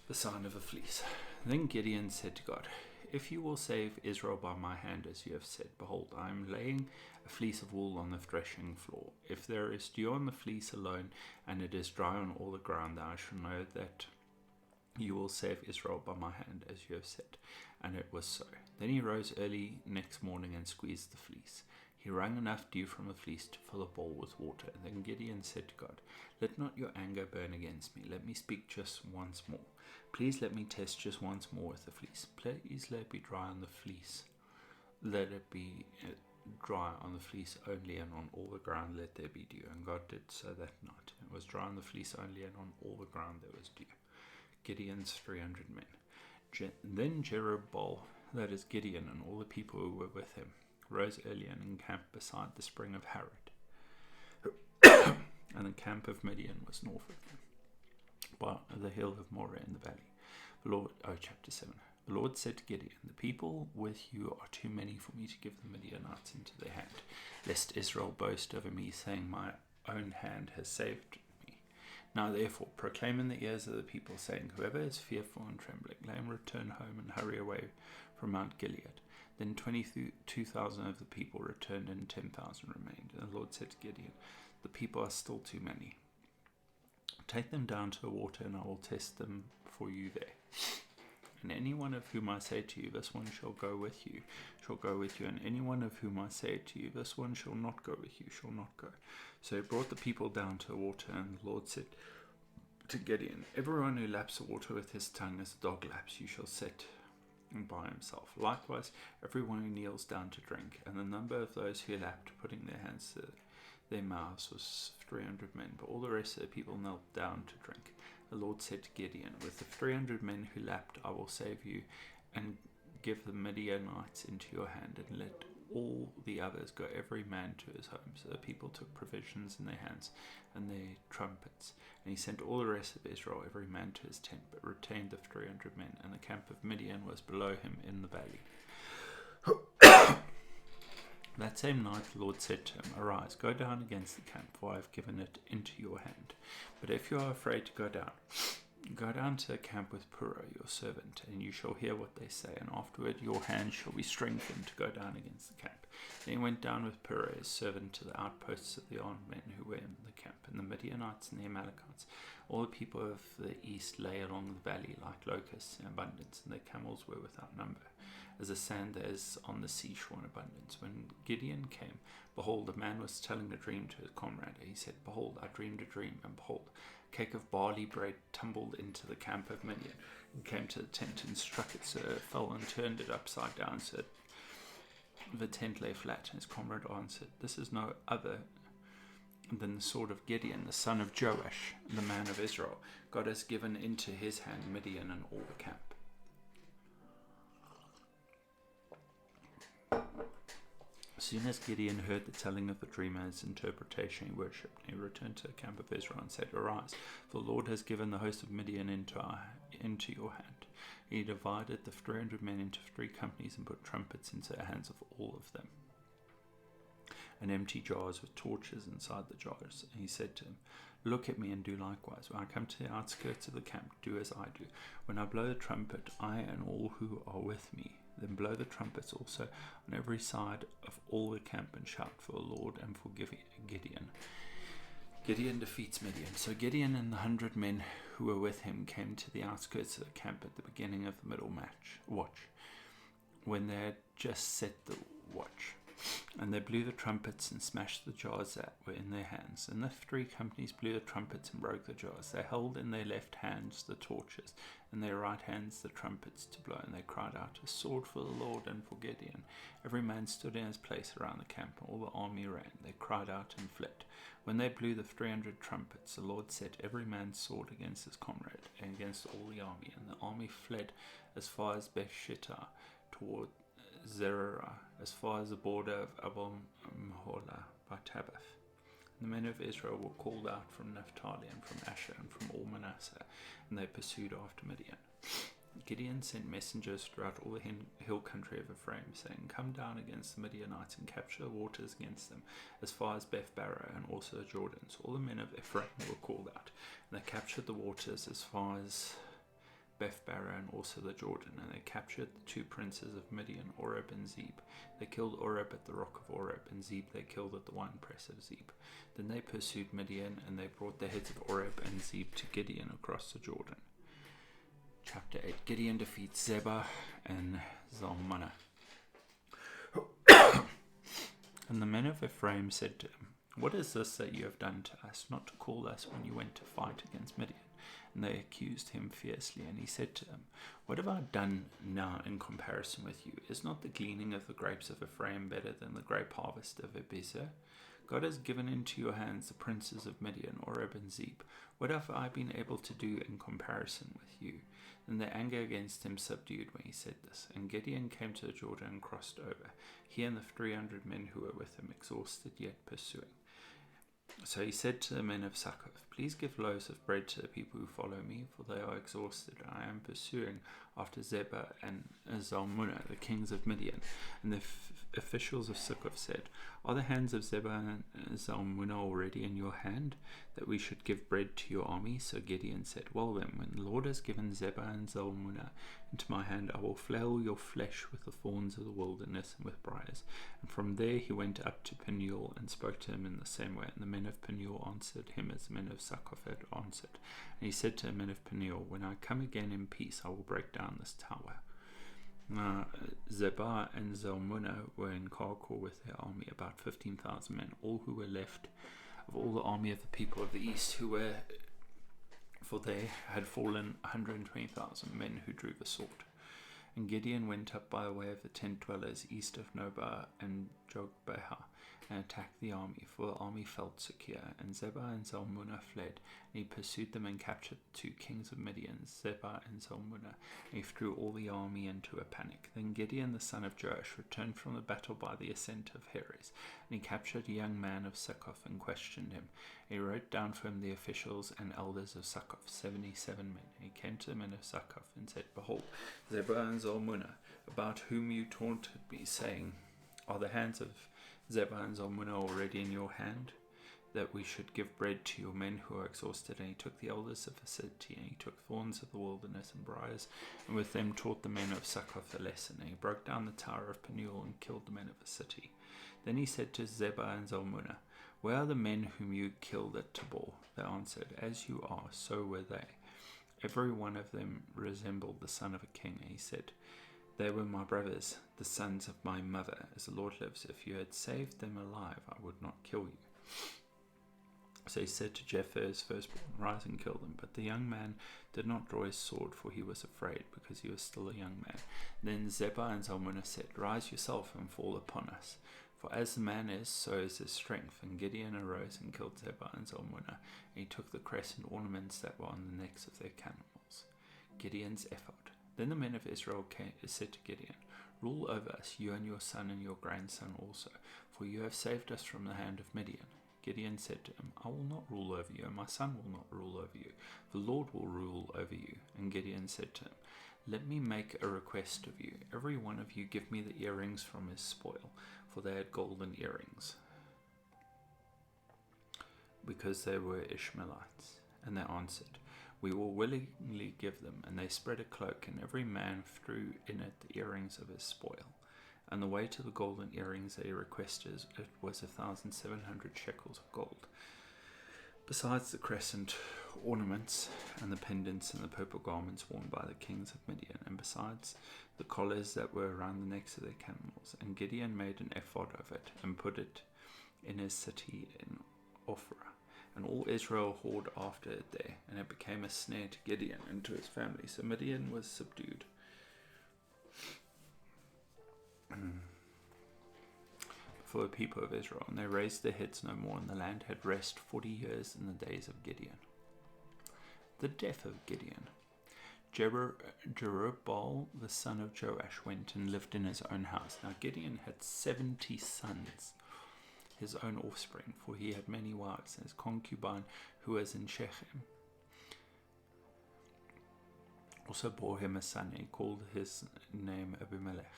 The sign of a fleece. Then Gideon said to God, If you will save Israel by my hand, as you have said, behold, I am laying a fleece of wool on the threshing floor. If there is dew on the fleece alone, and it is dry on all the ground, then I shall know that you will save Israel by my hand, as you have said. And it was so. Then he rose early next morning and squeezed the fleece. He wrung enough dew from the fleece to fill a bowl with water. And then Gideon said to God, Let not your anger burn against me. Let me speak just once more. Please let me test just once more with the fleece. Please let it be dry on the fleece. Let it be dry on the fleece only, and on all the ground let there be dew. And God did so that night. It was dry on the fleece only, and on all the ground there was dew. Gideon's 300 men. Then Jerubbaal, that is Gideon, and all the people who were with him, rose early and encamped beside the spring of Harod. And the camp of Midian was north of them, by the hill of Moreh in the valley. Chapter 7. The Lord said to Gideon, The people with you are too many for me to give the Midianites into their hand, lest Israel boast over me, saying, My own hand has saved me. Now therefore proclaim in the ears of the people, saying, Whoever is fearful and trembling, let him return home and hurry away from Mount Gilead. Then 22,000 of the people returned, and 10,000 remained. And the Lord said to Gideon, The people are still too many. Take them down to the water, and I will test them for you there. And any one of whom I say to you, This one shall go with you, shall go with you. And any one of whom I say to you, This one shall not go with you, shall not go. So he brought the people down to the water, and the Lord said to Gideon, Everyone who laps the water with his tongue as a dog laps, you shall set by himself. Likewise, everyone who kneels down to drink. And the number of those who lapped, putting their hands to their mouths, was 300 men. But all the rest of the people knelt down to drink. The Lord said to Gideon, With the 300 men who lapped, I will save you, and give the Midianites into your hand, and let all the others go, every man to his home. So the people took provisions in their hands and their trumpets. And he sent all the rest of Israel, every man to his tent, but retained the 300 men. And the camp of Midian was below him in the valley. That same night the Lord said to him, Arise, go down against the camp, for I have given it into your hand. But if you are afraid to go down, Go down to the camp with Purah, your servant, and you shall hear what they say, and afterward your hand shall be strengthened to go down against the camp. Then he went down with Purah, his servant, to the outposts of the armed men who were in the camp, and the Midianites and the Amalekites. All the people of the east lay along the valley like locusts in abundance, and their camels were without number, as the sand that is on the seashore in abundance. When Gideon came, behold, a man was telling a dream to his comrade. He said, Behold, I dreamed a dream, and behold, a cake of barley bread tumbled into the camp of Midian, and came to the tent and struck it, so it fell and turned it upside down, so the tent lay flat. And his comrade answered, This is no other than the sword of Gideon, the son of Joash, the man of Israel. God has given into his hand Midian and all the camp. As soon as Gideon heard the telling of the dreamer's interpretation, he worshipped. He returned to the camp of Israel and said, Arise, for the Lord has given the host of Midian into your hand. He divided the 300 men into 3 companies and put trumpets into the hands of all of them, and empty jars with torches inside the jars. And he said to him, Look at me and do likewise. When I come to the outskirts of the camp, do as I do. When I blow the trumpet, I and all who are with me, then blow the trumpets also on every side of all the camp, and shout for the Lord and for Gideon. Gideon defeats Midian. So Gideon and the 100 men who were with him came to the outskirts of the camp at the beginning of the middle watch, when they had just set the watch. And they blew the trumpets and smashed the jars that were in their hands. And the 3 companies blew the trumpets and broke the jars. They held in their left hands the torches, and their right hands the trumpets to blow. And they cried out, A sword for the Lord and for Gideon. Every man stood in his place around the camp, and all the army ran. They cried out and fled. When they blew the 300 trumpets, the Lord set every man's sword against his comrade, and against all the army. And the army fled as far as Bethshittah toward Zerah, as far as the border of Abel-Meholah by Tabbath. The men of Israel were called out from Naphtali and from Asher and from all Manasseh, and they pursued after Midian. Gideon sent messengers throughout all the hill country of Ephraim, saying, Come down against the Midianites and capture the waters against them, as far as Beth-barah and also the Jordan. So all the men of Ephraim were called out, and they captured the waters as far as Beth-barah and also the Jordan, and they captured the 2 princes of Midian, Oreb and Zeb. They killed Oreb at the rock of Oreb, and Zeb they killed at the winepress of Zeb. Then they pursued Midian, and they brought the heads of Oreb and Zeb to Gideon across the Jordan. Chapter 8. Gideon defeats Zebah and Zalmunna. And the men of Ephraim said to him, What is this that you have done to us, not to call us when you went to fight against Midian? And they accused him fiercely, and he said to them, What have I done now in comparison with you? Is not the gleaning of the grapes of Ephraim better than the grape harvest of Ebezer? God has given into your hands the princes of Midian, Oreb and Zeb. What have I been able to do in comparison with you? Then their anger against him subdued when he said this. And Gideon came to the Jordan and crossed over, he and the 300 men who were with him, exhausted yet pursuing. So he said to the men of Succoth, Please give loaves of bread to the people who follow me, for they are exhausted. I am pursuing after Zebah and Zalmunna, the kings of Midian. And the officials of Succoth said, Are the hands of Zebah and Zalmunna already in your hand, that we should give bread to your army? So Gideon said, Well then, when the Lord has given Zebah and Zalmunna into my hand, I will flail your flesh with the thorns of the wilderness and with briars. And from there he went up to Peniel and spoke to him in the same way. And the men of Peniel answered him as the men of Succoth had answered. And he said to the men of Peniel, When I come again in peace, I will break down this tower. Now Zebah and Zalmunna were in Karkor with their army, about 15,000 men, all who were left of all the army of the people of the east, for they had fallen 120,000 men who drew the sword. And Gideon went up by the way of the tent dwellers east of Nobah and Jogbehah, and attacked the army, for the army felt secure. And Zebah and Zalmunna fled, and he pursued them and captured the 2 kings of Midian, Zebah and Zalmunna, and he threw all the army into a panic. Then Gideon the son of Joash returned from the battle by the ascent of Heres, and he captured a young man of Succoth and questioned him. He wrote down for him the officials and elders of Succoth, 77 men. And he came to the men of Succoth and said, Behold, Zebah and Zalmunna, about whom you taunted me, saying, Are the hands of Zebah and Zalmunna already in your hand? that we should give bread to your men who are exhausted. And he took the elders of the city, and he took thorns of the wilderness and briars, and with them taught the men of Succoth a lesson. And he broke down the tower of Penuel and killed the men of the city. Then he said to Zebah and Zalmunna, "Where are the men whom you killed at Tabor?" They answered, "As you are, so were they. Every one of them resembled the son of a king." And he said, "They were my brothers, the sons of my mother. As the Lord lives, if you had saved them alive, I would not kill you." So he said to Jephthah his firstborn, "Rise and kill them." But the young man did not draw his sword, for he was afraid, because he was still a young man. Then Zebah and Zalmunna said, "Rise yourself and fall upon us. For as the man is, so is his strength." And Gideon arose and killed Zebah and Zalmunna, and he took the crescent ornaments that were on the necks of their camels. Gideon's ephod. Then the men of Israel said to Gideon, "Rule over us, you and your son and your grandson also, for you have saved us from the hand of Midian." Gideon said to him, "I will not rule over you, and my son will not rule over you. The Lord will rule over you." And Gideon said to him, "Let me make a request of you. Every one of you give me the earrings from his spoil," for they had golden earrings, because they were Ishmaelites. And they answered, "We will willingly give them." And they spread a cloak, and every man threw in it the earrings of his spoil. And the weight of the golden earrings they requested, it was 1,700 shekels of gold, besides the crescent ornaments and the pendants and the purple garments worn by the kings of Midian, and besides the collars that were around the necks of their camels. And Gideon made an ephod of it, and put it in his city in Ophrah. And all Israel whored after it there, and it became a snare to Gideon and to his family. So Midian was subdued for the people of Israel, and they raised their heads no more, and the land had rest 40 years in the days of Gideon. The death of Gideon. Jerubbaal, the son of Joash, went and lived in his own house. Now Gideon had 70 sons, his own offspring, for he had many wives, and his concubine, who was in Shechem, also bore him a son, and he called his name Abimelech.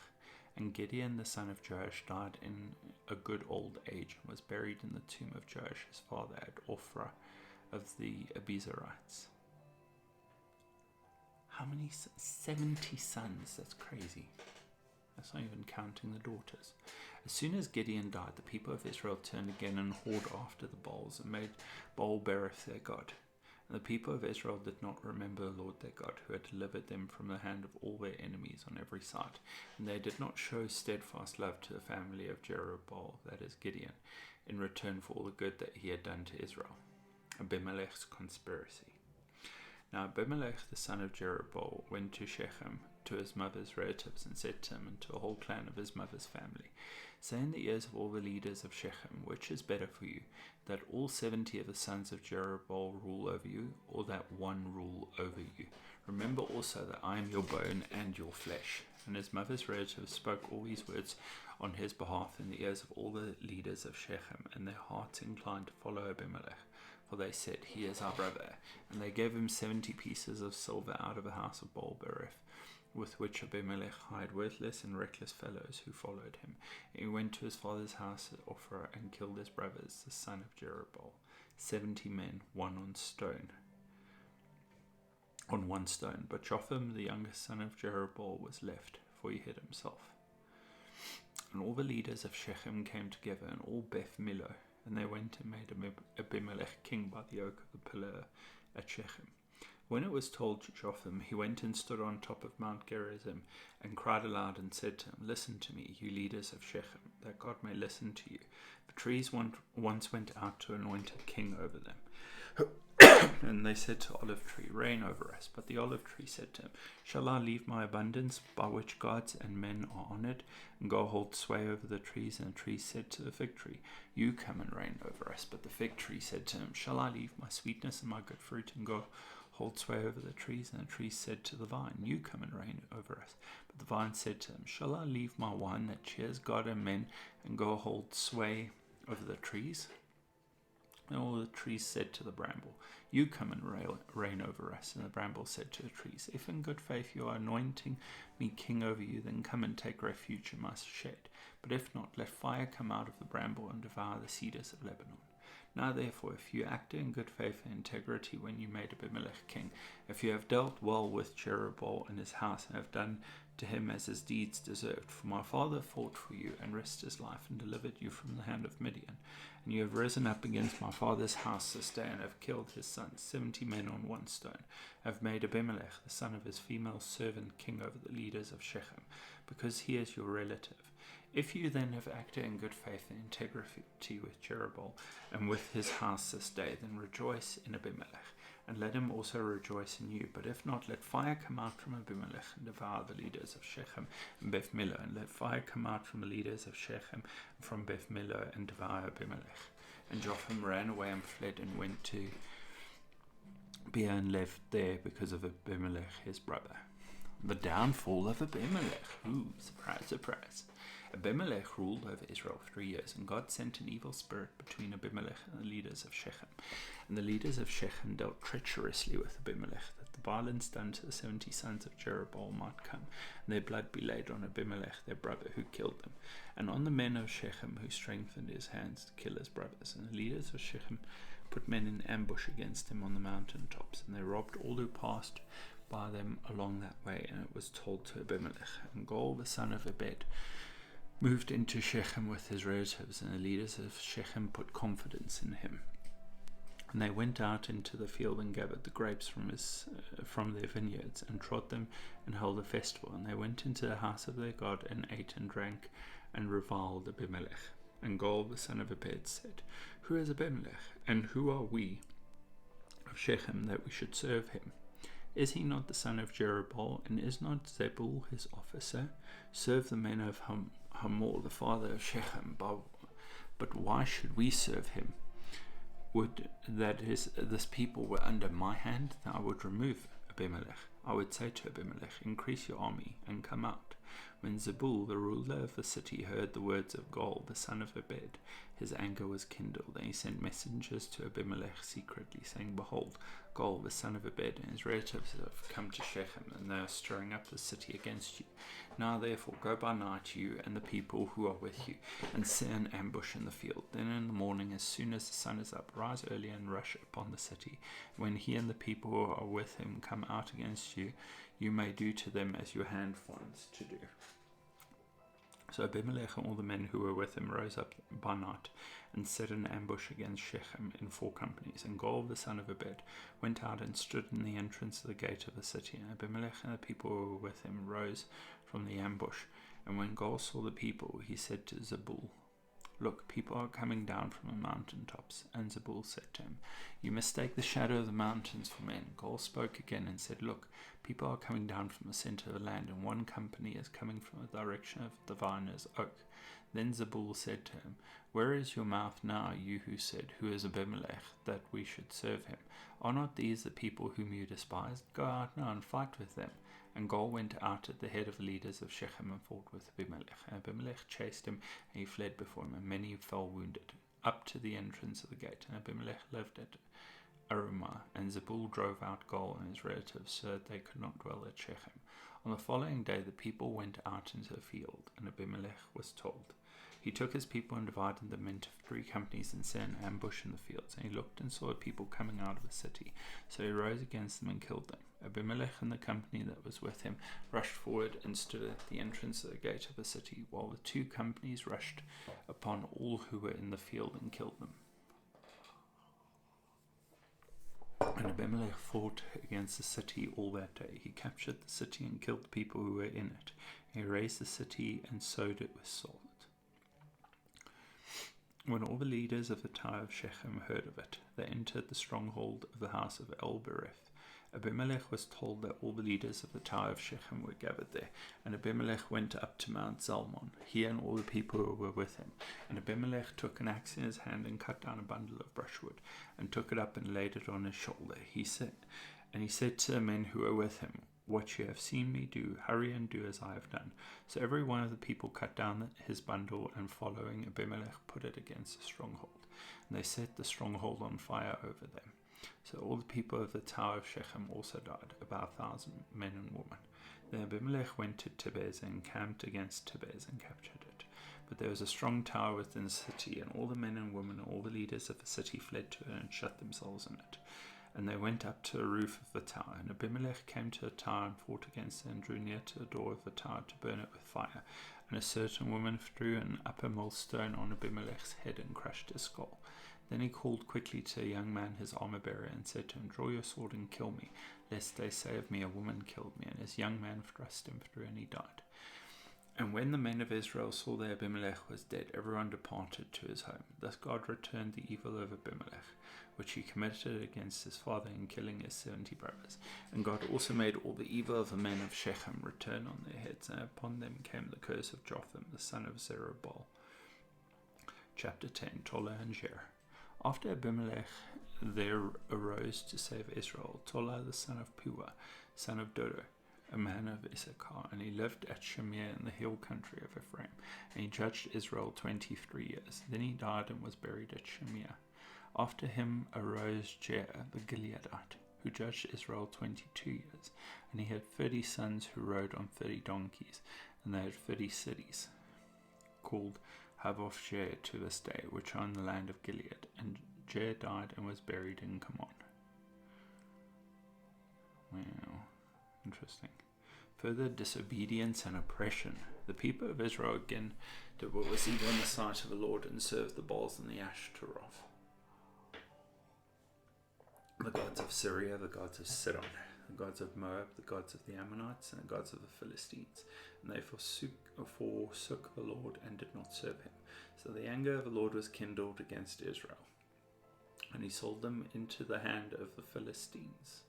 And Gideon the son of Joash died in a good old age, and was buried in the tomb of Joash his father at Ophrah of the Abiezrites. How many? 70 sons. That's crazy. That's not even counting the daughters. As soon as Gideon died, the people of Israel turned again and whored after the Baals, and made Baal-berith their god. And the people of Israel did not remember the Lord their God, who had delivered them from the hand of all their enemies on every side. And they did not show steadfast love to the family of Jerubbaal, that is Gideon, in return for all the good that he had done to Israel. Abimelech's conspiracy. Now Abimelech the son of Jerubbaal went to Shechem, to his mother's relatives, and said to him and to the whole clan of his mother's family, "Say in the ears of all the leaders of Shechem, which is better for you, that all 70 of the sons of Jerubbaal rule over you, or that one rule over you? Remember also that I am your bone and your flesh." And his mother's relatives spoke all these words on his behalf in the ears of all the leaders of Shechem, and their hearts inclined to follow Abimelech, for they said, "He is our brother." And they gave him 70 pieces of silver out of the house of Baal-berith, with which Abimelech hired worthless and reckless fellows who followed him. And he went to his father's house at Ophrah and killed his brothers, the son of Jerubbaal, 70 men, one on one stone. But Jotham, the youngest son of Jerubbaal, was left, for he hid himself. And all the leaders of Shechem came together, and all Beth Millo, and they went and made Abimelech king by the oak of the pillar at Shechem. When it was told to Jotham, he went and stood on top of Mount Gerizim, and cried aloud and said to him, "Listen to me, you leaders of Shechem, that God may listen to you. The trees once went out to anoint a king over them." And they said to Olive Tree, "Reign over us." But the Olive Tree said to him, "Shall I leave my abundance, by which gods and men are honoured, and go hold sway over the trees?" And the tree said to the fig tree, "You come and reign over us." But the fig tree said to him, "Shall I leave my sweetness and my good fruit, and go hold sway over the trees?" And the tree said to the vine, "You come and reign over us." But the vine said to him, "Shall I leave my wine that cheers God and men, and go hold sway over the trees?" And all the trees said to the bramble, "You come and reign over us." And the bramble said to the trees, "If in good faith you are anointing me king over you, then come and take refuge in my shade. But if not, let fire come out of the bramble and devour the cedars of Lebanon." Now therefore, if you acted in good faith and integrity when you made Abimelech king, if you have dealt well with Jerubbaal and his house, and have done to him as his deeds deserved, for my father fought for you and risked his life and delivered you from the hand of Midian, and you have risen up against my father's house this day and have killed his sons, 70 men on one stone, have made Abimelech the son of his female servant king over the leaders of Shechem, because he is your relative. If you then have acted in good faith and integrity with Jerubbaal and with his house this day, then rejoice in Abimelech, and let him also rejoice in you. But if not, let fire come out from Abimelech and devour the leaders of Shechem and Beth Millo, and let fire come out from the leaders of Shechem and from Beth Millo and devour Abimelech. And Jotham ran away and fled and went to Beer and lived there because of Abimelech his brother. The downfall of Abimelech. Ooh, surprise, surprise. Abimelech ruled over Israel 3 years, and God sent an evil spirit between Abimelech and the leaders of Shechem. And the leaders of Shechem dealt treacherously with Abimelech, that the violence done to the 70 sons of Jerubbaal might come, and their blood be laid on Abimelech their brother, who killed them, and on the men of Shechem, who strengthened his hands to kill his brothers. And the leaders of Shechem put men in ambush against him on the mountain tops, and they robbed all who passed by them along that way. And it was told to Abimelech. And Gaal the son of Ebed moved into Shechem with his relatives, and the leaders of Shechem put confidence in him. And they went out into the field and gathered the grapes from their vineyards, and trod them, and held a festival. And they went into the house of their God, and ate and drank, and reviled Abimelech. And Gaal the son of Ebed said, Who is Abimelech, and who are we of Shechem, that we should serve him? Is he not the son of Jerubbaal, and is not Zebul his officer? Serve the men of Hamor, the father of Shechem. But why should we serve him? Would that this people were under my hand, then I would remove Abimelech. I would say to Abimelech, Increase your army, and come out. When Zebul, the ruler of the city, heard the words of Gaal, the son of Ebed, his anger was kindled, and he sent messengers to Abimelech secretly, saying, Behold, Gaal, the son of Ebed, and his relatives have come to Shechem, and they are stirring up the city against you. Now therefore go by night, you and the people who are with you, and set an ambush in the field. Then in the morning, as soon as the sun is up, rise early and rush upon the city. When he and the people who are with him come out against you, you may do to them as your hand finds to do. So Abimelech and all the men who were with him rose up by night and set an ambush against Shechem in 4 companies. And Gaal the son of Ebed went out and stood in the entrance of the gate of the city. And Abimelech and the people who were with him rose from the ambush. And when Gaal saw the people, he said to Zebul, Look, people are coming down from the mountain tops. And Zebul said to him, You mistake the shadow of the mountains for men. Gaal spoke again and said, Look, people are coming down from the center of the land, and one company is coming from the direction of the viner's oak. Then Zebul said to him, Where is your mouth now, you who said, Who is Abimelech, that we should serve him? Are not these the people whom you despised? Go out now and fight with them. And Gaal went out at the head of the leaders of Shechem and fought with Abimelech. And Abimelech chased him, and he fled before him, and many fell wounded, up to the entrance of the gate. And Abimelech lived at Arumah, and Zebul drove out Gaal and his relatives, so that they could not dwell at Shechem. On the following day the people went out into the field, and Abimelech was told. He took his people and divided them into 3 companies and set an ambush in the fields. And he looked and saw the people coming out of the city. So he rose against them and killed them. Abimelech and the company that was with him rushed forward and stood at the entrance of the gate of the city, while the 2 companies rushed upon all who were in the field and killed them. And Abimelech fought against the city all that day. He captured the city and killed the people who were in it. He razed the city and sowed it with salt. When all the leaders of the tower of Shechem heard of it, they entered the stronghold of the house of El-Berith. Abimelech was told that all the leaders of the tower of Shechem were gathered there, and Abimelech went up to Mount Zalmon, he and all the people who were with him. And Abimelech took an axe in his hand and cut down a bundle of brushwood, and took it up and laid it on his shoulder. He said to the men who were with him, What you have seen me do, hurry and do as I have done. So every one of the people cut down his bundle, and following Abimelech put it against the stronghold. And they set the stronghold on fire over them. So all the people of the tower of Shechem also died, about 1,000 men and women. Then Abimelech went to Tebez and camped against Tebez and captured it. But there was a strong tower within the city, and all the men and women and all the leaders of the city fled to her and shut themselves in it. And they went up to the roof of the tower. And Abimelech came to the tower and fought against it, and drew near to the door of the tower to burn it with fire. And a certain woman threw an upper millstone on Abimelech's head and crushed his skull. Then he called quickly to a young man, his armor-bearer, and said to him, "Draw your sword and kill me, lest they say of me, a woman killed me." And his young man thrust him through, and he died. And when the men of Israel saw that Abimelech was dead, everyone departed to his home. Thus God returned the evil of Abimelech, which he committed against his father in killing his 70 brothers. And God also made all the evil of the men of Shechem return on their heads, and upon them came the curse of Jotham, the son of Zerubbabel. Chapter 10. Tola and Jer. After Abimelech there arose to save Israel Tola the son of Puah, son of Dodo, a man of Issachar, and he lived at Shamir in the hill country of Ephraim, and he judged Israel 23 years. Then he died and was buried at Shamir. After him arose Jer the Gileadite, who judged Israel 22 years, and he had 30 sons who rode on 30 donkeys, and they had 30 cities, called Havoth Jer to this day, which are in the land of Gilead. And Jer died and was buried in Kamon. Wow, interesting. Further disobedience and oppression. The people of Israel again did what was evil in the sight of the Lord, and served the Baals and the Ashtaroth, the gods of Syria, the gods of Sidon, the gods of Moab, the gods of the Ammonites, and the gods of the Philistines. And they forsook the Lord and did not serve him. So the anger of the Lord was kindled against Israel, and he sold them into the hand of the Philistines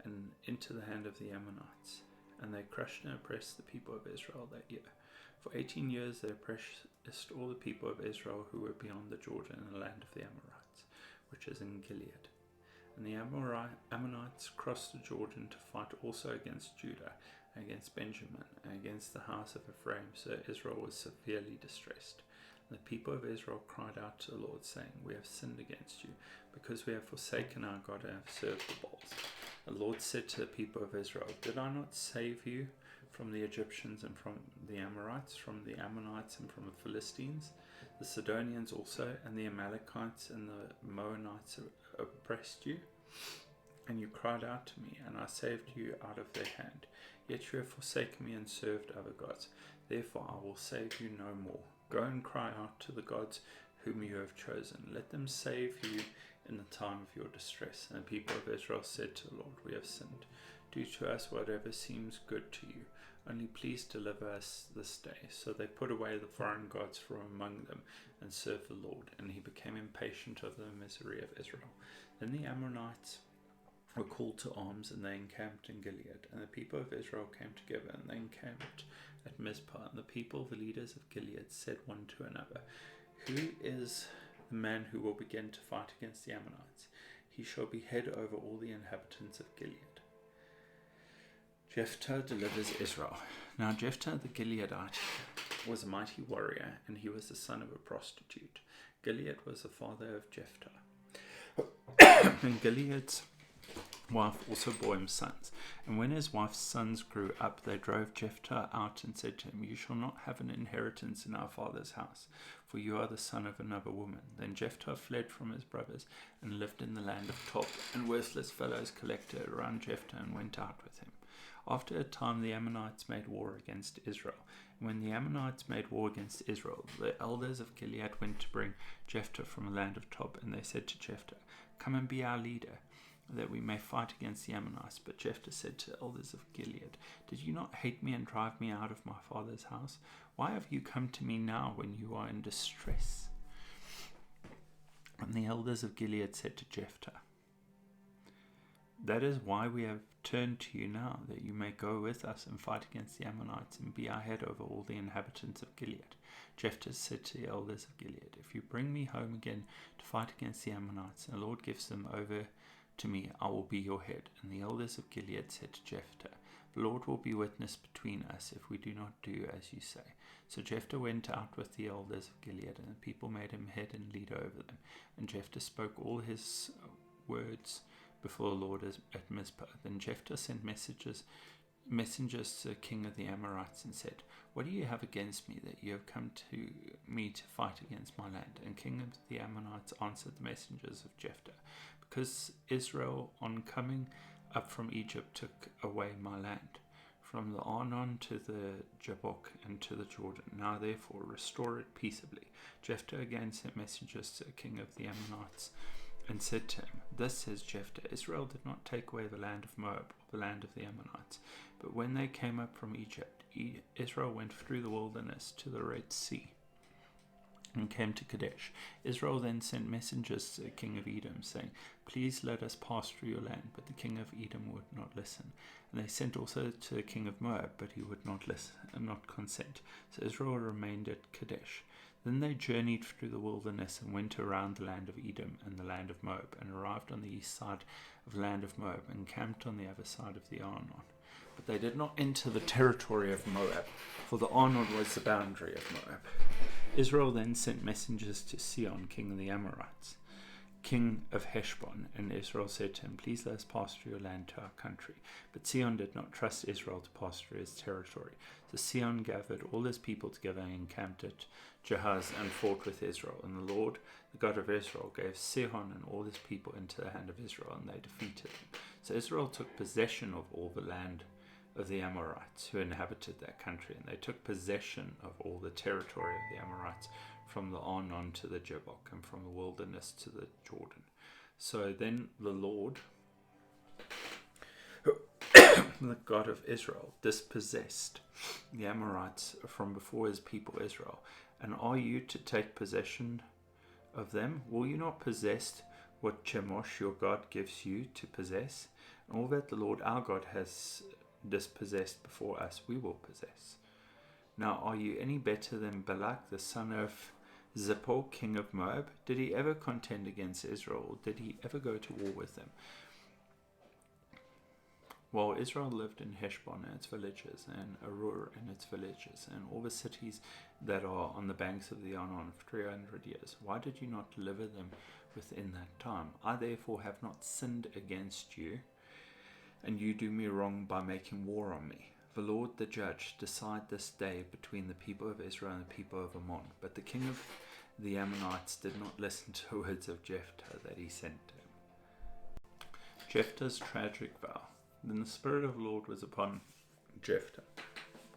and into the hand of the Ammonites. And they crushed and oppressed the people of Israel that year. For 18 years they oppressed all the people of Israel who were beyond the Jordan in the land of the Amorites, which is in Gilead. And the Ammonites crossed the Jordan to fight also against Judah, and against Benjamin, and against the house of Ephraim, so Israel was severely distressed. And the people of Israel cried out to the Lord, saying, "We have sinned against you, because we have forsaken our God and have served the Baals." The Lord said to the people of Israel, "Did I not save you from the Egyptians and from the Amorites, from the Ammonites and from the Philistines? The Sidonians also, and the Amalekites and the Moabites oppressed you, and you cried out to me, and I saved you out of their hand. Yet you have forsaken me and served other gods. Therefore I will save you no more. Go and cry out to the gods whom you have chosen. Let them save you in the time of your distress." And the people of Israel said to the Lord, "We have sinned. Do to us whatever seems good to you. Only please deliver us this day." So they put away the foreign gods from among them and served the Lord, and he became impatient of the misery of Israel. Then the Ammonites were called to arms, and they encamped in Gilead. And the people of Israel came together, and they encamped at Mizpah. And the people, the leaders of Gilead, said one to another, "Who is the man who will begin to fight against the Ammonites? He shall be head over all the inhabitants of Gilead." Jephthah delivers Israel. Now Jephthah the Gileadite was a mighty warrior, and he was the son of a prostitute. Gilead was the father of Jephthah. And Gilead's wife also bore him sons. And when his wife's sons grew up, they drove Jephthah out and said to him, "You shall not have an inheritance in our father's house, for you are the son of another woman." Then Jephthah fled from his brothers and lived in the land of Tob, and worthless fellows collected around Jephthah and went out with him. After a time the Ammonites made war against Israel. And when the Ammonites made war against Israel, the elders of Gilead went to bring Jephthah from the land of Tob, and they said to Jephthah, "Come and be our leader, that we may fight against the Ammonites." But Jephthah said to the elders of Gilead, "Did you not hate me and drive me out of my father's house? Why have you come to me now when you are in distress?" And the elders of Gilead said to Jephthah, "That is why we have turned to you now, that you may go with us and fight against the Ammonites and be our head over all the inhabitants of Gilead." Jephthah said to the elders of Gilead, "If you bring me home again to fight against the Ammonites, and the Lord gives them over to me, I will be your head." And the elders of Gilead said to Jephthah, "The Lord will be witness between us if we do not do as you say." So Jephthah went out with the elders of Gilead, and the people made him head and leader over them. And Jephthah spoke all his words before the Lord at Mizpah. Then Jephthah sent messengers messengers to the king of the Amorites and said, "What do you have against me that you have come to me to fight against my land?" And king of the Ammonites answered the messengers of Jephthah, "Because Israel on coming up from Egypt took away my land, from the Arnon to the Jabbok and to the Jordan. Now therefore restore it peaceably." Jephthah again sent messengers to the king of the Ammonites and said to him, "Thus says Jephthah, Israel did not take away the land of Moab, or the land of the Ammonites, but when they came up from Egypt, Israel went through the wilderness to the Red Sea and came to Kadesh. Israel then sent messengers to the king of Edom, saying, "Please let us pass through your land." But the king of Edom would not listen. And they sent also to the king of Moab, but he would not listen and not consent. So Israel remained at Kadesh. Then they journeyed through the wilderness and went around the land of Edom and the land of Moab, and arrived on the east side of the land of Moab, and camped on the other side of the Arnon. But they did not enter the territory of Moab, for the Arnon was the boundary of Moab. Israel then sent messengers to Sihon, king of the Amorites, king of Heshbon, and Israel said to him, "Please let us pass through your land to our country." But Sihon did not trust Israel to pass through his territory. So Sihon gathered all his people together and encamped at Jahaz and fought with Israel. And the Lord, the God of Israel, gave Sihon and all his people into the hand of Israel, and they defeated them. So Israel took possession of all the land of the Amorites who inhabited that country, and they took possession of all the territory of the Amorites, from the Arnon to the Jabbok, and from the wilderness to the Jordan. So then the Lord, the God of Israel, dispossessed the Amorites from before his people Israel. And are you to take possession of them? Will you not possess what Chemosh your God gives you to possess? And all that the Lord our God has dispossessed before us, we will possess. Now are you any better than Balak the son of Zippor, king of Moab? Did he ever contend against Israel, or did he ever go to war with them? While Israel lived in Heshbon and its villages, and Arur and its villages, and all the cities that are on the banks of the Arnon for 300 years, why did you not deliver them within that time? I therefore have not sinned against you, and you do me wrong by making war on me. The Lord the judge decide this day between the people of Israel and the people of Ammon. But the king of the Ammonites did not listen to the words of Jephthah that he sent to him. Jephthah's tragic vow. Then the Spirit of the Lord was upon Jephthah,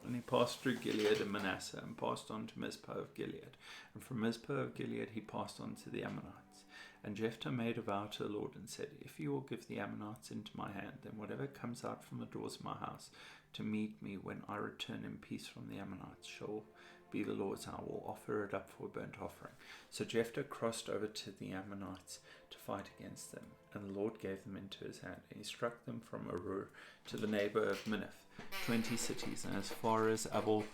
and he passed through Gilead and Manasseh, and passed on to Mizpah of Gilead. And from Mizpah of Gilead he passed on to the Ammonites. And Jephthah made a vow to the Lord, and said, "If you will give the Ammonites into my hand, then whatever comes out from the doors of my house to meet me when I return in peace from the Ammonites shall be the Lord's. I will offer it up for a burnt offering." So Jephthah crossed over to the Ammonites to fight against them, and the Lord gave them into his hand. And he struck them from Arur to the neighbor of Minnith, 20 cities, and as far as Abel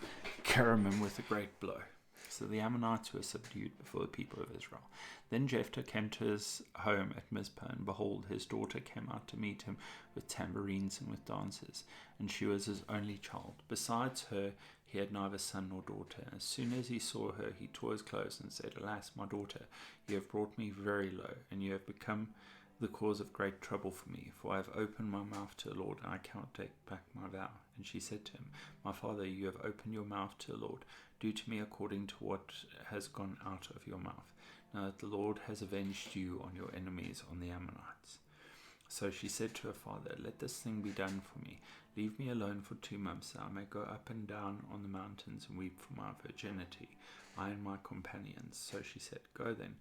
Keramim with a great blow. So the Ammonites were subdued before the people of Israel. Then Jephthah came to his home at Mizpah, and behold, his daughter came out to meet him with tambourines and with dances, and she was his only child. Besides her, he had neither son nor daughter. And as soon as he saw her, he tore his clothes and said, "Alas, my daughter, you have brought me very low, and you have become the cause of great trouble for me, for I have opened my mouth to the Lord, and I cannot take back my vow." And she said to him, "My father, you have opened your mouth to the Lord. Do to me according to what has gone out of your mouth, now that the Lord has avenged you on your enemies, on the Ammonites." So she said to her father, "Let this thing be done for me. Leave me alone for 2 months, that I may go up and down on the mountains and weep for my virginity, I and my companions." So she said, "Go then."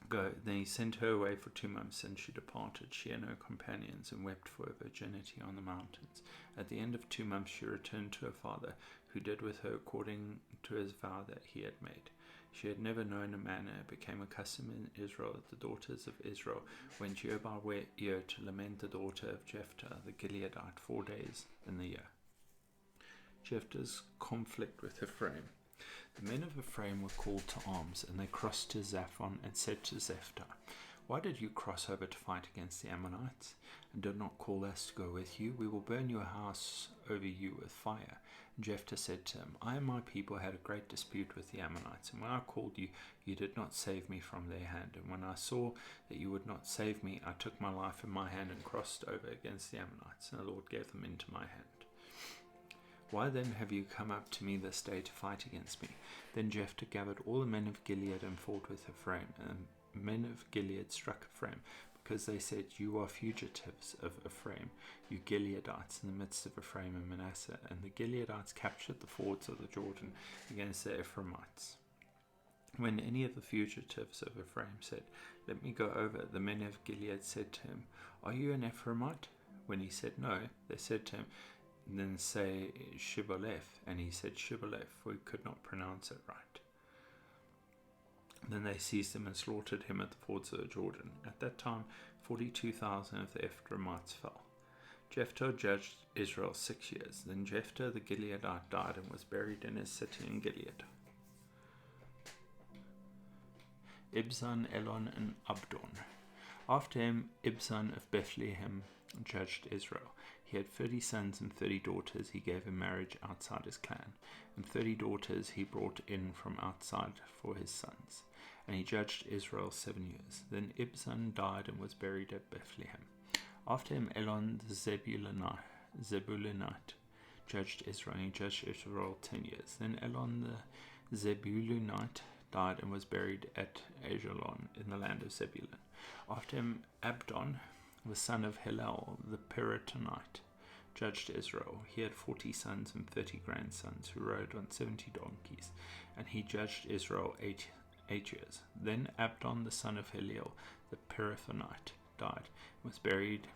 Then he sent her away for 2 months, and she departed, she and her companions, and wept for her virginity on the mountains. At the end of 2 months she returned to her father, who did with her according to his vow that he had made. She had never known a man, and it became a custom in Israel that the daughters of Israel went year by year to lament the daughter of Jephthah the Gileadite 4 days in the year. Jephthah's conflict with Ephraim. The men of Ephraim were called to arms, and they crossed to Zaphon and said to Jephthah, Why did you cross over to fight against the Ammonites, and did not call us to go with you? We will burn your house over you with fire. And Jephthah said to him, I and my people had a great dispute with the Ammonites, and when I called you, you did not save me from their hand. And when I saw that you would not save me, I took my life in my hand and crossed over against the Ammonites, and the Lord gave them into my hand. Why then have you come up to me this day to fight against me? Then Jephthah gathered all the men of Gilead and fought with Ephraim, and the men of Gilead struck Ephraim, because they said, You are fugitives of Ephraim, you Gileadites, in the midst of Ephraim and Manasseh. And the Gileadites captured the fords of the Jordan against the Ephraimites. When any of the fugitives of Ephraim said, Let me go over, the men of Gilead said to him, Are you an Ephraimite? When he said no, they said to him, Then say Shibboleth. And he said Shibboleth, for he could not pronounce it right. Then they seized him and slaughtered him at the fords of the Jordan. At that time 42,000 of the Ephraimites fell. Jephthah judged Israel 6 years. Then Jephthah the Gileadite died and was buried in his city in Gilead. Ibzan, Elon, and Abdon. After him, Ibzan of Bethlehem judged Israel. He had 30 sons and 30 daughters he gave in marriage outside his clan, and 30 daughters he brought in from outside for his sons. And he judged Israel 7 years. Then Ibzan died and was buried at Bethlehem. After him, Elon the Zebulunite judged Israel, and he judged Israel 10 years. Then Elon the Zebulunite died and was buried at Ajalon in the land of Zebulun. After him, Abdon, the son of Hillel the Piratonite, judged Israel. He had 40 sons and 30 grandsons who rode on 70 donkeys, and he judged Israel 8 years. Then Abdon, the son of Hillel the Pirathonite, died and was buried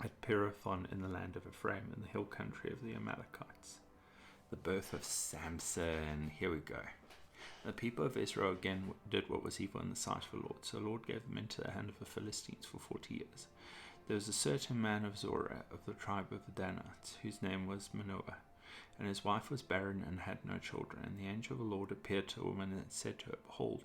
at Pirathon in the land of Ephraim in the hill country of the Amalekites. The birth of Samson. Here we go. The people of Israel again did what was evil in the sight of the Lord, so the Lord gave them into the hand of the Philistines for 40 years. There was a certain man of Zorah, of the tribe of the Danites, whose name was Manoah, and his wife was barren and had no children. And the angel of the Lord appeared to a woman and said to her, Behold,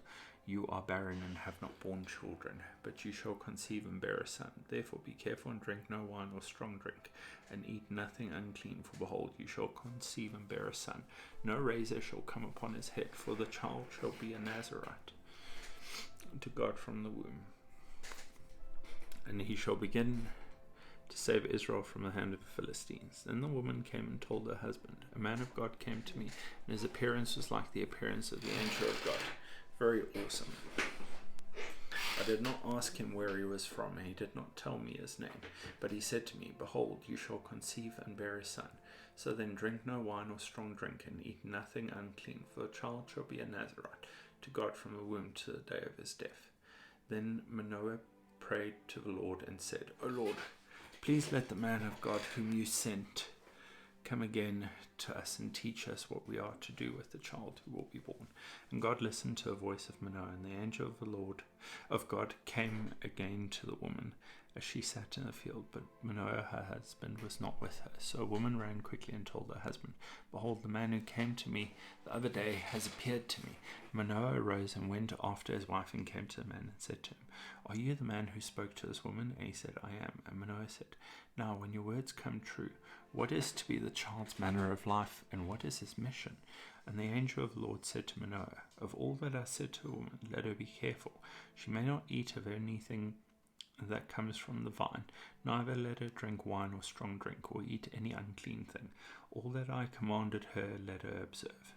you are barren and have not borne children, but you shall conceive and bear a son. Therefore be careful and drink no wine or strong drink, and eat nothing unclean, for behold, you shall conceive and bear a son. No razor shall come upon his head, for the child shall be a Nazarite to God from the womb. And he shall begin to save Israel from the hand of the Philistines. Then the woman came and told her husband, A man of God came to me, and his appearance was like the appearance of the angel of God. Very awesome. I did not ask him where he was from, and he did not tell me his name. But he said to me, Behold, you shall conceive and bear a son. So then drink no wine or strong drink, and eat nothing unclean, for the child shall be a Nazarite to God from the womb to the day of his death. Then Manoah prayed to the Lord and said, O Lord, please let the man of God whom you sent come again to us and teach us what we are to do with the child who will be born. And God listened to the voice of Manoah, and the angel of the Lord of God came again to the woman as she sat in the field. But Manoah, her husband, was not with her. So a woman ran quickly and told her husband, Behold, the man who came to me the other day has appeared to me. Manoah arose and went after his wife and came to the man and said to him, Are you the man who spoke to this woman? And he said, I am. And Manoah said, Now when your words come true, what is to be the child's manner of life, and what is his mission? And the angel of the Lord said to Manoah, Of all that I said to the woman, let her be careful. She may not eat of anything that comes from the vine, neither let her drink wine or strong drink, or eat any unclean thing. All that I commanded her, let her observe.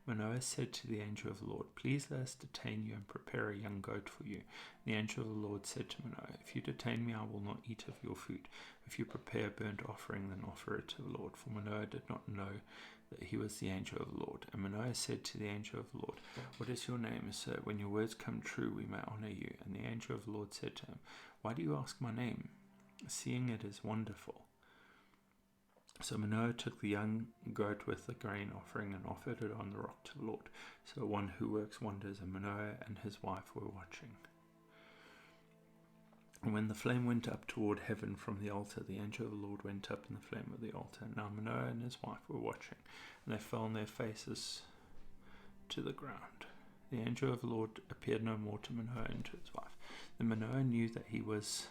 Manoah said to the angel of the Lord, Please let us detain you and prepare a young goat for you. The angel of the Lord said to Manoah, If you detain me, I will not eat of your food. If you prepare a burnt offering, then offer it to the Lord. For Manoah did not know that he was the angel of the Lord. And Manoah said to the angel of the Lord, What is your name, sir? When your words come true, we may honor you. And the angel of the Lord said to him, Why do you ask my name, seeing it is wonderful? So Manoah took the young goat with the grain offering and offered it on the rock to the Lord. So one who works wonders, and Manoah and his wife were watching. And when the flame went up toward heaven from the altar, the angel of the Lord went up in the flame of the altar. Now Manoah and his wife were watching, and they fell on their faces to the ground. The angel of the Lord appeared no more to Manoah and to his wife. Then Manoah knew that he was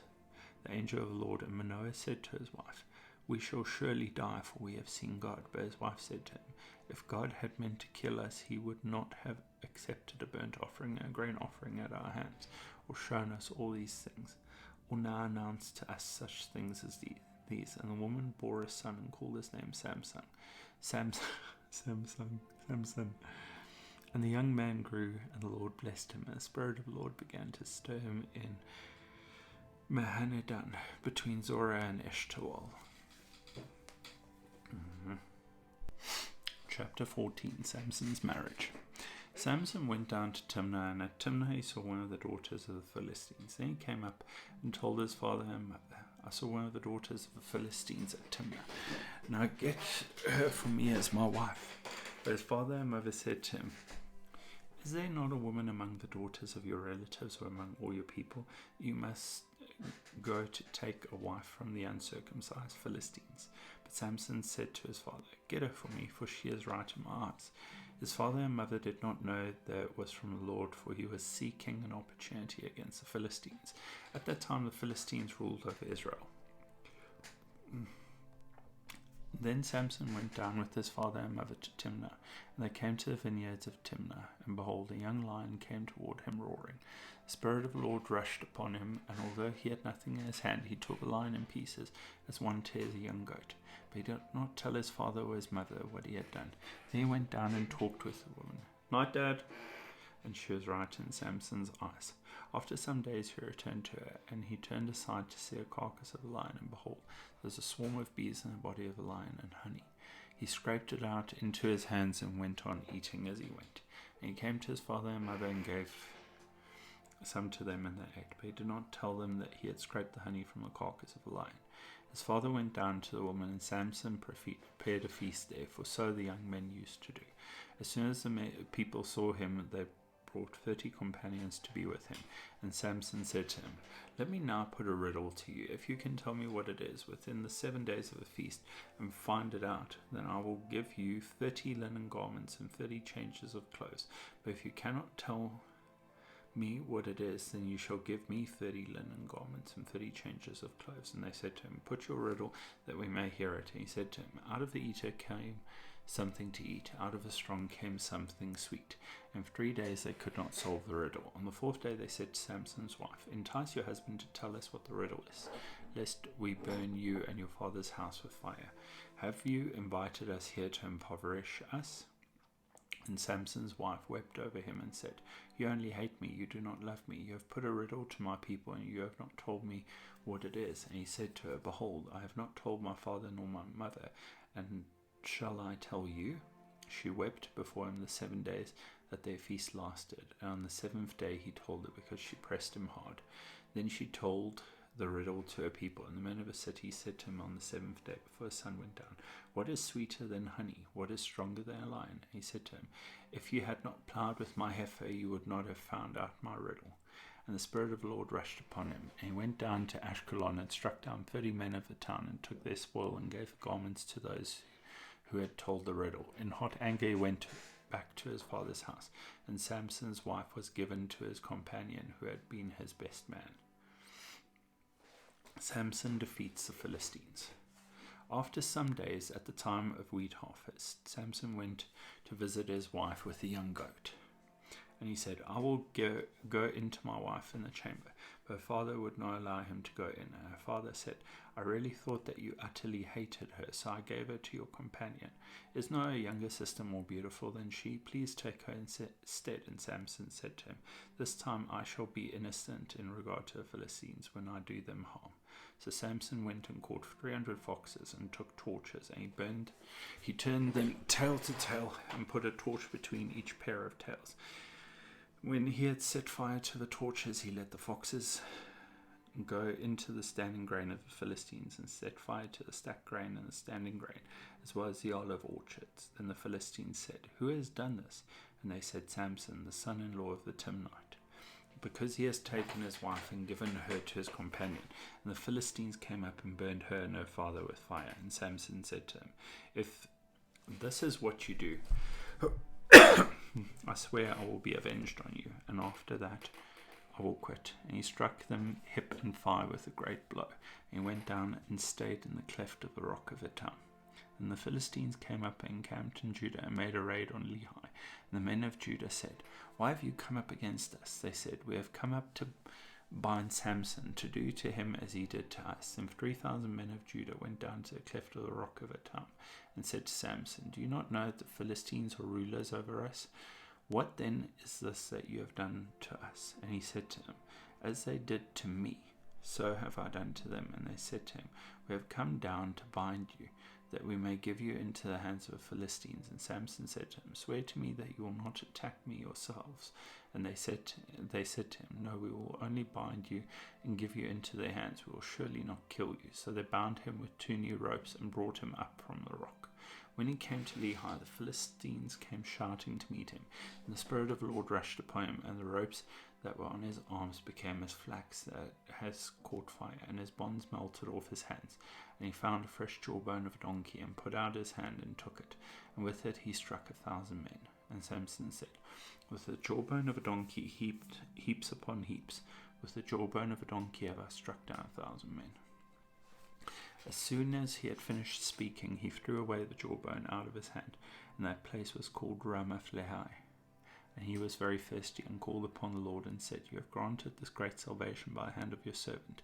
the angel of the Lord, and Manoah said to his wife, "We shall surely die, for we have seen God." But his wife said to him, "If God had meant to kill us, he would not have accepted a burnt offering and a grain offering at our hands, or shown us all these things, or now announced to us such things as these." And the woman bore a son and called his name Samson. And the young man grew, and the Lord blessed him, and the Spirit of the Lord began to stir him in Mahaneh-dan, between Zorah and Eshtaol. Chapter 14. Samson's marriage. Samson went down to Timnah, and at Timnah he saw one of the daughters of the Philistines. Then he came up and told his father and mother, "I saw one of the daughters of the Philistines at Timnah. Now get her for me as my wife." But his father and mother said to him, "Is there not a woman among the daughters of your relatives or among all your people? You must go to take a wife from the uncircumcised Philistines." But Samson said to his father, "Get her for me, for she is right in my eyes." His father and mother did not know that it was from the Lord, for he was seeking an opportunity against the Philistines. At that time the Philistines ruled over Israel. Then Samson went down with his father and mother to Timnah, and they came to the vineyards of Timnah, and behold, a young lion came toward him roaring. The Spirit of the Lord rushed upon him, and although he had nothing in his hand, he tore the lion in pieces, as one tears a young goat. But he did not tell his father or his mother what he had done. Then he went down and talked with the woman. "Night, Dad." And she was right in Samson's eyes. After some days he returned to her, and he turned aside to see a carcass of a lion, and behold, there was a swarm of bees in the body of the lion and honey. He scraped it out into his hands and went on eating as he went. And he came to his father and mother and gave some to them, and they ate. But he did not tell them that he had scraped the honey from the carcass of the lion. His father went down to the woman, and Samson prepared a feast there, for so the young men used to do. As soon as the people saw him, they brought 30 companions to be with him. And Samson said to him, "Let me now put a riddle to you. If you can tell me what it is within the 7 days of the feast, and find it out, then I will give you 30 linen garments and 30 changes of clothes. But if you cannot tell me what it is, then you shall give me 30 linen garments and 30 changes of clothes." And they said to him, "Put your riddle, that we may hear it." And he said to him, "Out of the eater came something to eat, out of a strong came something sweet." And for 3 days they could not solve the riddle. On the 4th day they said to Samson's wife, "Entice your husband to tell us what the riddle is, lest we burn you and your father's house with fire. Have you invited us here to impoverish us?" And Samson's wife wept over him and said, "You only hate me, you do not love me. You have put a riddle to my people, and you have not told me what it is." And he said to her, "Behold, I have not told my father nor my mother, and shall I tell you?" She wept before him the 7 days that their feast lasted, and on the 7th day he told her, because she pressed him hard. Then she told the riddle to her people, and the men of the city said to him on the 7th day before the sun went down, "What is sweeter than honey? What is stronger than a lion?" And he said to him, "If you had not plowed with my heifer, you would not have found out my riddle." And the Spirit of the Lord rushed upon him, and he went down to Ashkelon and struck down 30 men of the town, and took their spoil, and gave the garments to those who had told the riddle. In hot anger he went back to his father's house, and Samson's wife was given to his companion, who had been his best man. Samson defeats the Philistines. After some days, at the time of wheat harvest, Samson went to visit his wife with a young goat. And he said, "I will go into my wife in the chamber." But her father would not allow him to go in. And her father said, "I really thought that you utterly hated her, so I gave her to your companion. Is not a younger sister more beautiful than she? Please take her instead." And Samson said to him, "This time I shall be innocent in regard to the Philistines when I do them harm." So Samson went and caught 300 foxes and took torches, and he turned them tail to tail and put a torch between each pair of tails. When he had set fire to the torches, he let the foxes go into the standing grain of the Philistines, and set fire to the stacked grain and the standing grain, as well as the olive orchards. Then the Philistines said, "Who has done this?" And they said, "Samson, the son-in-law of the Timnite, because he has taken his wife and given her to his companion." And the Philistines came up and burned her and her father with fire. And Samson said to him, "If this is what you do, I swear I will be avenged on you." And after that, I will quit. And he struck them hip and thigh with a great blow. And he went down and stayed in the cleft of the rock of Etam. And the Philistines came up and encamped in Judah and made a raid on Lehi. And the men of Judah said, "Why have you come up against us?" They said, "We have come up to bind Samson, to do to him as he did to us." And 3,000 men of Judah went down to the cleft of the rock of Etam and said to Samson, "Do you not know that the Philistines are rulers over us? What then is this that you have done to us?" And he said to them, "As they did to me, so have I done to them." And they said to him, "We have come down to bind you, that we may give you into the hands of the Philistines." And Samson said to him, "Swear to me that you will not attack me yourselves." And they said to him, "No, we will only bind you and give you into their hands. We will surely not kill you." So they bound him with 2 new ropes and brought him up from the rock. When he came to Lehi, the Philistines came shouting to meet him, and the Spirit of the Lord rushed upon him, and the ropes that were on his arms became as flax that has caught fire, and his bonds melted off his hands. And he found a fresh jawbone of a donkey, and put out his hand and took it, and with it he struck 1,000 men. And Samson said, "With the jawbone of a donkey heaps upon heaps, with the jawbone of a donkey have I struck down 1,000 men." As soon as he had finished speaking, he threw away the jawbone out of his hand, and that place was called Ramath Lehi. And he was very thirsty, and called upon the Lord, and said, "You have granted this great salvation by the hand of your servant.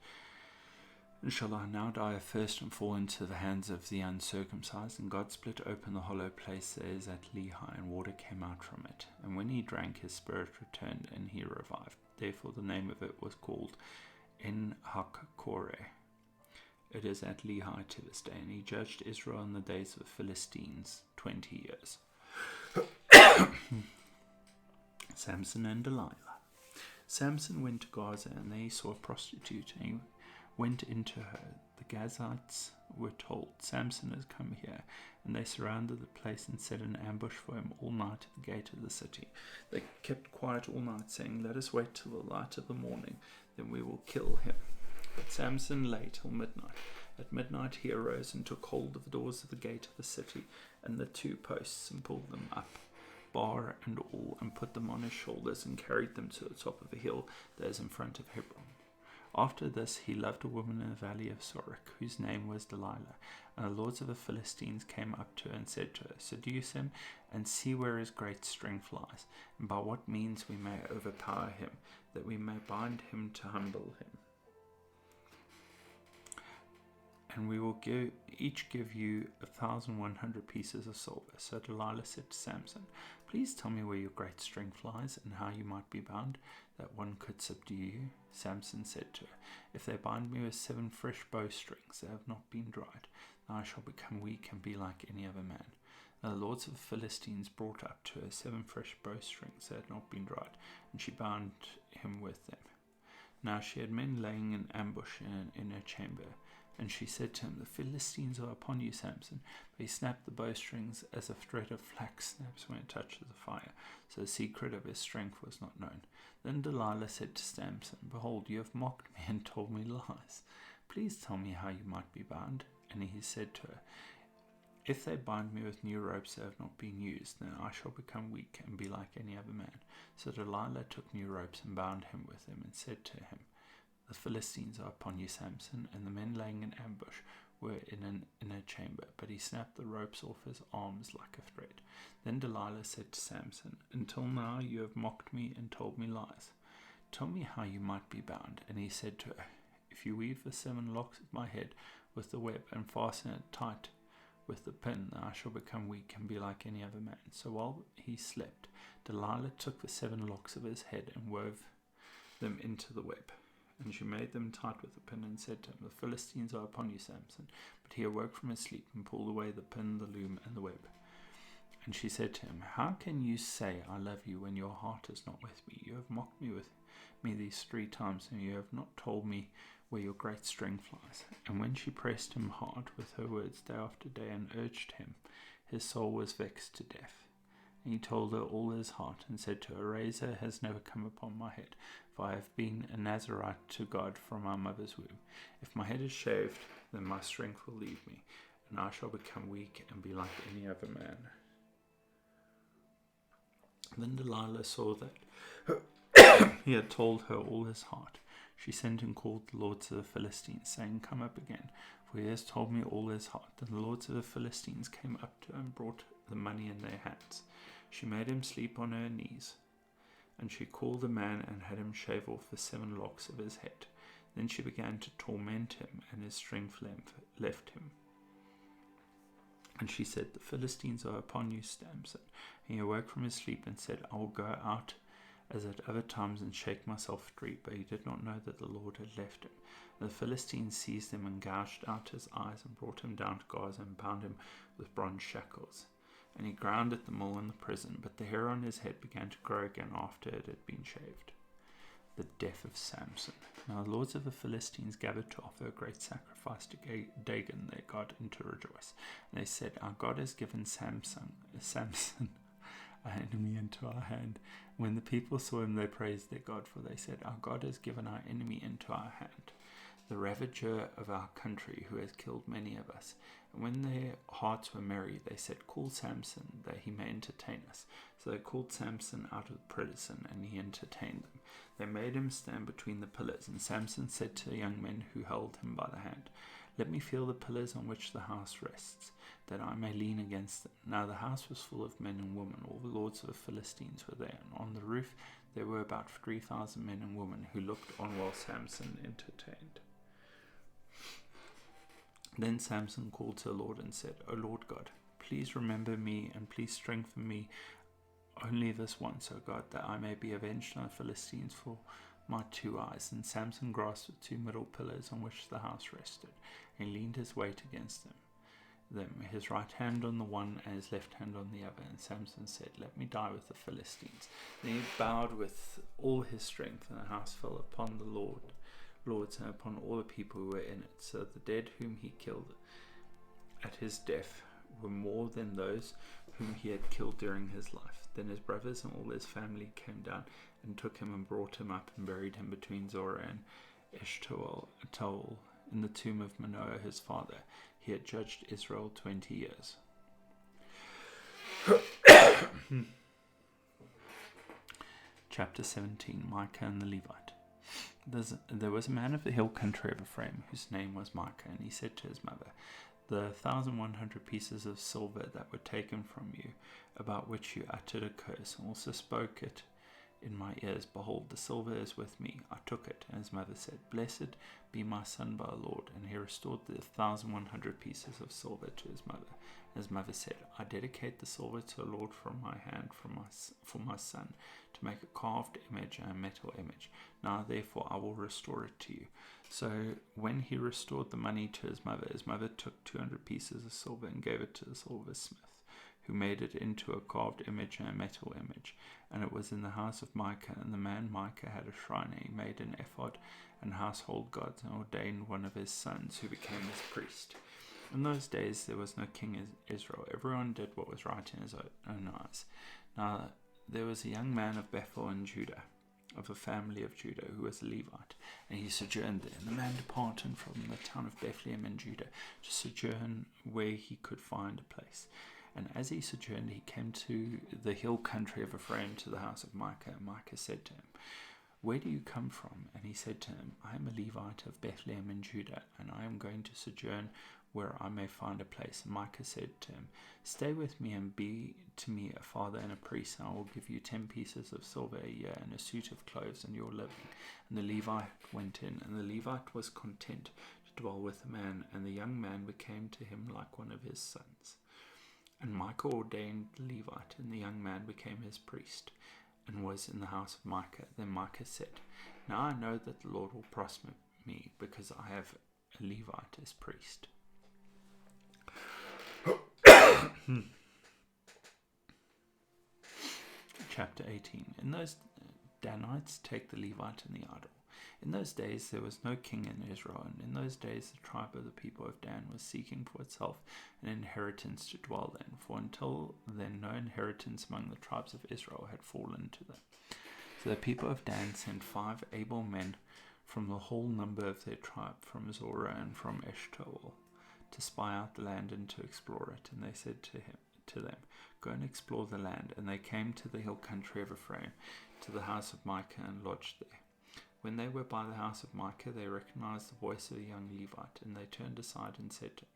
And shall I now die of thirst and fall into the hands of the uncircumcised?" And God split open the hollow place that is at Lehi, and water came out from it. And when he drank, his spirit returned, and he revived. Therefore the name of it was called En-Hakkore. It is at Lehi to this day. And he judged Israel in the days of the Philistines 20 years. Samson and Delilah. Samson went to Gaza, and there he saw a prostitute, and he went into her. The Gazites were told, "Samson has come here," and they surrounded the place and set an ambush for him all night at the gate of the city. They kept quiet all night, saying, "Let us wait till the light of the morning, then we will kill him." But Samson lay till midnight. At midnight he arose and took hold of the doors of the gate of the city and the 2 posts, and pulled them up, bar and all, and put them on his shoulders, and carried them to the top of a hill that is in front of Hebron. After this he loved a woman in the valley of Sorek, whose name was Delilah. And the lords of the Philistines came up to her and said to her, "Seduce him, and see where his great strength lies, and by what means we may overpower him, that we may bind him to humble him. And we will each give you 1,100 pieces of silver." So Delilah said to Samson, "Please tell me where your great strength lies, and how you might be bound, that one could subdue you." Samson said to her, "If they bind me with 7 fresh bowstrings that have not been dried, then I shall become weak and be like any other man." And the lords of the Philistines brought up to her 7 fresh bowstrings that had not been dried, and she bound him with them. Now she had men laying in ambush in her chamber. And she said to him, "The Philistines are upon you, Samson." But he snapped the bowstrings as a thread of flax snaps when it touches the fire. So the secret of his strength was not known. Then Delilah said to Samson, "Behold, you have mocked me and told me lies. Please tell me how you might be bound." And he said to her, "If they bind me with new ropes that have not been used, then I shall become weak and be like any other man." So Delilah took new ropes and bound him with them, and said to him, "The Philistines are upon you, Samson." And the men laying in ambush were in an inner chamber, but he snapped the ropes off his arms like a thread. Then Delilah said to Samson, "Until now you have mocked me and told me lies. Tell me how you might be bound." And he said to her, "If you weave the 7 locks of my head with the web, and fasten it tight with the pin, then I shall become weak and be like any other man." So while he slept, Delilah took the 7 locks of his head and wove them into the web. And she made them tight with the pin, and said to him, "The Philistines are upon you, Samson." But he awoke from his sleep, and pulled away the pin, the loom, and the web. And she said to him, "How can you say I love you when your heart is not with me? You have mocked me these 3 times, and you have not told me where your great strength lies." And when she pressed him hard with her words day after day, and urged him, his soul was vexed to death. And he told her all his heart, and said to her, "A razor has never come upon my head, for I have been a Nazarite to God from my mother's womb. If my head is shaved, then my strength will leave me, and I shall become weak and be like any other man." Then Delilah saw that he had told her all his heart. She sent and called the lords of the Philistines, saying, "Come up again, for he has told me all his heart." And the lords of the Philistines came up to her and brought the money in their hands. She made him sleep on her knees, and she called a man and had him shave off the 7 locks of his head. Then she began to torment him, and his strength left him. And she said, "The Philistines are upon you, Samson." And he awoke from his sleep and said, "I will go out as at other times and shake myself free." But he did not know that the Lord had left him. And the Philistines seized him and gouged out his eyes and brought him down to Gaza and bound him with bronze shackles. And he ground at the mill in the prison, but the hair on his head began to grow again after it had been shaved. The death of Samson. Now the lords of the Philistines gathered to offer a great sacrifice to Dagon their god and to rejoice. And they said, "Our God has given Samson, our enemy, into our hand." When the people saw him, they praised their God, for they said, "Our God has given our enemy into our hand, the ravager of our country, who has killed many of us." And when their hearts were merry, they said, "Call Samson, that he may entertain us." So they called Samson out of the prison, and he entertained them. They made him stand between the pillars, and Samson said to the young men who held him by the hand, "Let me feel the pillars on which the house rests, that I may lean against them." Now the house was full of men and women. All the lords of the Philistines were there, and on the roof there were about 3,000 men and women who looked on while Samson entertained. Then Samson called to the Lord and said, "O Lord God, please remember me and please strengthen me only this once, O God, that I may be avenged on the Philistines for my 2 eyes." And Samson grasped the 2 middle pillars on which the house rested, and he leaned his weight against them, his right hand on the one and his left hand on the other. And Samson said, "Let me die with the Philistines." Then he bowed with all his strength, and the house fell upon the lords and upon all the people who were in it. So the dead whom he killed at his death were more than those whom he had killed during his life. Then his brothers and all his family came down and took him and brought him up and buried him between Zorah and Eshtaol in the tomb of Manoah his father. He had judged Israel 20 years. Chapter 17. Micah and the Levite. There was a man of the hill country of Ephraim, whose name was Micah, and he said to his mother, "The 1,100 pieces of silver that were taken from you, about which you uttered a curse, and also spoke it in my ears, behold, the silver is with me." I took it. And his mother said, "Blessed be my son by the Lord." And he restored the 1,100 pieces of silver to his mother. And his mother said, "I dedicate the silver to the Lord from my hand for my son, to make a carved image and a metal image. Now therefore I will restore it to you." So when he restored the money to his mother took 200 pieces of silver and gave it to the silversmith, who made it into a carved image and a metal image. And it was in the house of Micah. And the man Micah had a shrine, and he made an ephod and household gods, and ordained one of his sons, who became his priest. In those days there was no king in Israel. Everyone did what was right in his own eyes. Now there was a young man of Bethel in Judah, of a family of Judah, who was a Levite, and he sojourned there. And the man departed from the town of Bethlehem in Judah to sojourn where he could find a place. And as he sojourned, he came to the hill country of Ephraim, to the house of Micah. And Micah said to him, "Where do you come from?" And he said to him, "I am a Levite of Bethlehem in Judah, and I am going to sojourn where I may find a place." And Micah said to him, "Stay with me and be to me a father and a priest, and I will give you 10 pieces of silver a year and a suit of clothes and your living." And the Levite went in, and the Levite was content to dwell with the man, and the young man became to him like one of his sons. And Micah ordained the Levite, and the young man became his priest, and was in the house of Micah. Then Micah said, "Now I know that the Lord will prosper me, because I have a Levite as priest." Chapter 18. In those Danites take the Levite and the idol. In those days there was no king in Israel, and in those days the tribe of the people of Dan was seeking for itself an inheritance to dwell in, for until then no inheritance among the tribes of Israel had fallen to them. So the people of Dan sent 5 able men from the whole number of their tribe, from Zorah and from Eshtaol, to spy out the land and to explore it. And they said to to them, "Go and explore the land." And they came to the hill country of Ephraim, to the house of Micah, and lodged there. When they were by the house of Micah, they recognized the voice of a young Levite, and they turned aside and said to him,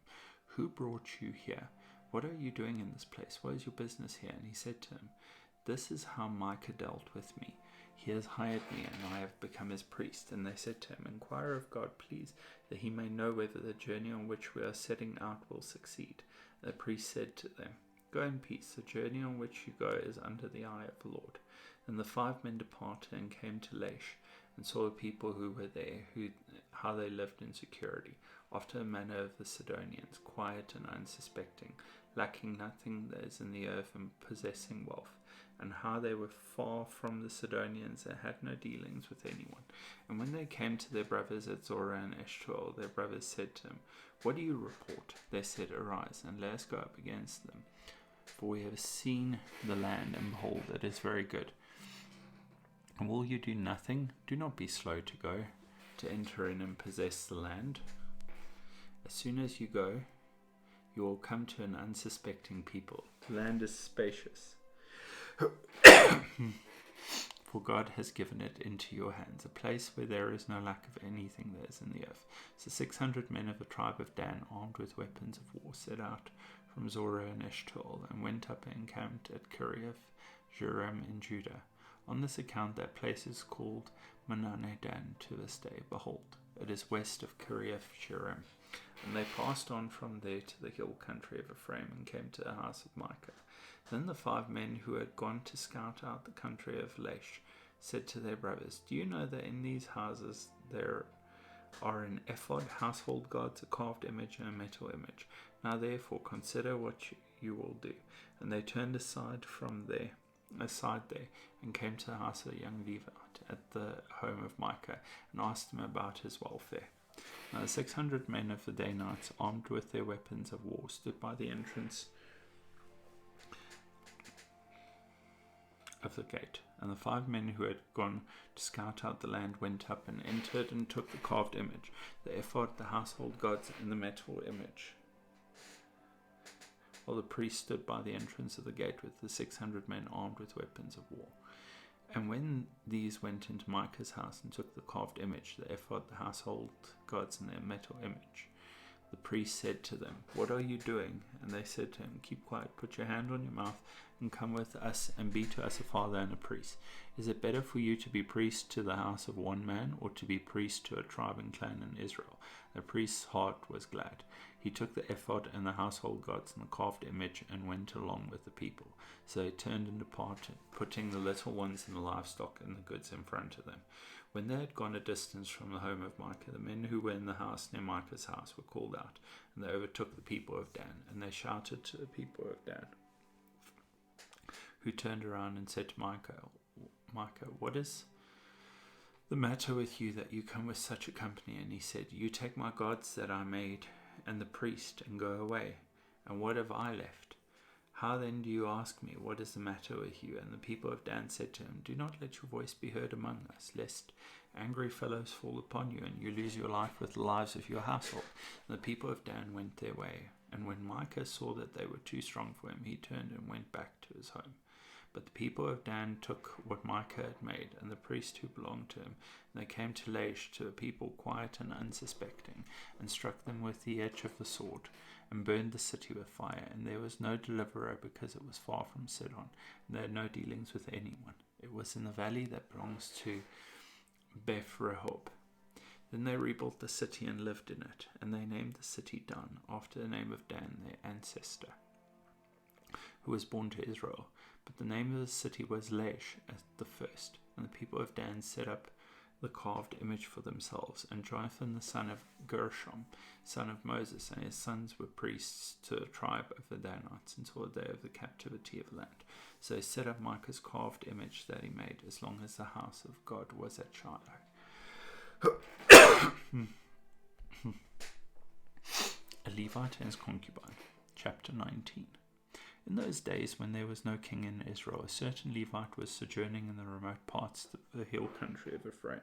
"Who brought you here? What are you doing in this place? What is your business here?" And he said to him, "This is how Micah dealt with me. He has hired me, and I have become his priest." And they said to him, "Inquire of God, please, that he may know whether the journey on which we are setting out will succeed." The priest said to them, "Go in peace. The journey on which you go is under the eye of the Lord." And the 5 men departed and came to Laish, and saw the people who were there, how they lived in security, after the manner of the Sidonians, quiet and unsuspecting, lacking nothing that is in the earth, and possessing wealth, and how they were far from the Sidonians and had no dealings with anyone. And when they came to their brothers at Zorah and Eshtaol, their brothers said to him, "What do you report?" They said, "Arise, and let us go up against them. For we have seen the land, and behold, it is very good. And will you do nothing? Do not be slow to go, to enter in and possess the land. As soon as you go, you will come to an unsuspecting people. The land is spacious, for God has given it into your hands, a place where there is no lack of anything that is in the earth." So 600 men of the tribe of Dan, armed with weapons of war, set out from Zorah and Eshtaol, and went up and encamped at Kiriath Jearim in Judah. On this account that place is called Manane Dan to this day. Behold, it is west of Kiriath Jearim. And they passed on from there to the hill country of Ephraim, and came to the house of Micah. Then the 5 men who had gone to scout out the country of Laish said to their brothers, "Do you know that in these houses there are an ephod, household gods, a carved image, and a metal image? Now therefore consider what you will do." And they turned aside there, and came to the house of the young Levite at the home of Micah, and asked him about his welfare. Now the 600 men of the Danites, armed with their weapons of war, stood by the entrance of the gate. And the 5 men who had gone to scout out the land went up and entered and took the carved image, the ephod, the household gods, and the metal image, while the priest stood by the entrance of the gate with the 600 men armed with weapons of war. And when these went into Micah's house and took the carved image, the ephod, the household gods, and their metal image, the priest said to them, "What are you doing?" And they said to him, "Keep quiet, put your hand on your mouth, and come with us, and be to us a father and a priest. Is it better for you to be priest to the house of one man, or to be priest to a tribe and clan in Israel?" The priest's heart was glad. He took the ephod and the household gods and the carved image, and went along with the people. So they turned and departed, putting the little ones and the livestock and the goods in front of them. When they had gone a distance from the home of Micah, the men who were in the house near Micah's house were called out, and they overtook the people of Dan. And they shouted to the people of Dan, who turned around and said to Micah, "What is the matter with you that you come with such a company?" And he said, "You take my gods that I made and the priest, and go away. And what have I left? How then do you ask me, what is the matter with you?" And the people of Dan said to him, "Do not let your voice be heard among us, lest angry fellows fall upon you, and you lose your life with the lives of your household." And the people of Dan went their way. And when Micah saw that they were too strong for him, he turned and went back to his home. But the people of Dan took what Micah had made, and the priest who belonged to him, and they came to Laish, to a people quiet and unsuspecting, and struck them with the edge of the sword, and burned the city with fire. And there was no deliverer, because it was far from Sidon, and they had no dealings with anyone. It was in the valley that belongs to Beth Rehob. Then they rebuilt the city and lived in it, and they named the city Dan, after the name of Dan, their ancestor, who was born to Israel. But the name of the city was Laish at the first. And the people of Dan set up the carved image for themselves. And Jonathan the son of Gershom, son of Moses, and his sons were priests to the tribe of the Danites until the day of the captivity of the land. So they set up Micah's carved image that he made, as long as the house of God was at Shiloh. A Levite and his concubine. Chapter 19. In those days, when there was no king in Israel, a certain Levite was sojourning in the remote parts of the hill country of Ephraim,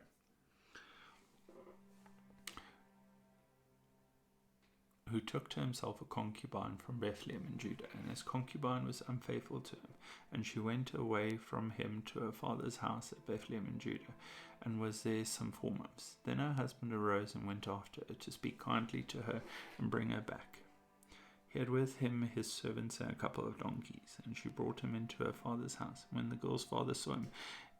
who took to himself a concubine from Bethlehem in Judah, and his concubine was unfaithful to him, and she went away from him to her father's house at Bethlehem in Judah, and was there some 4 months. Then her husband arose and went after her, to speak kindly to her and bring her back. He had with him his servants and a couple of donkeys, and she brought him into her father's house. When the girl's father saw him,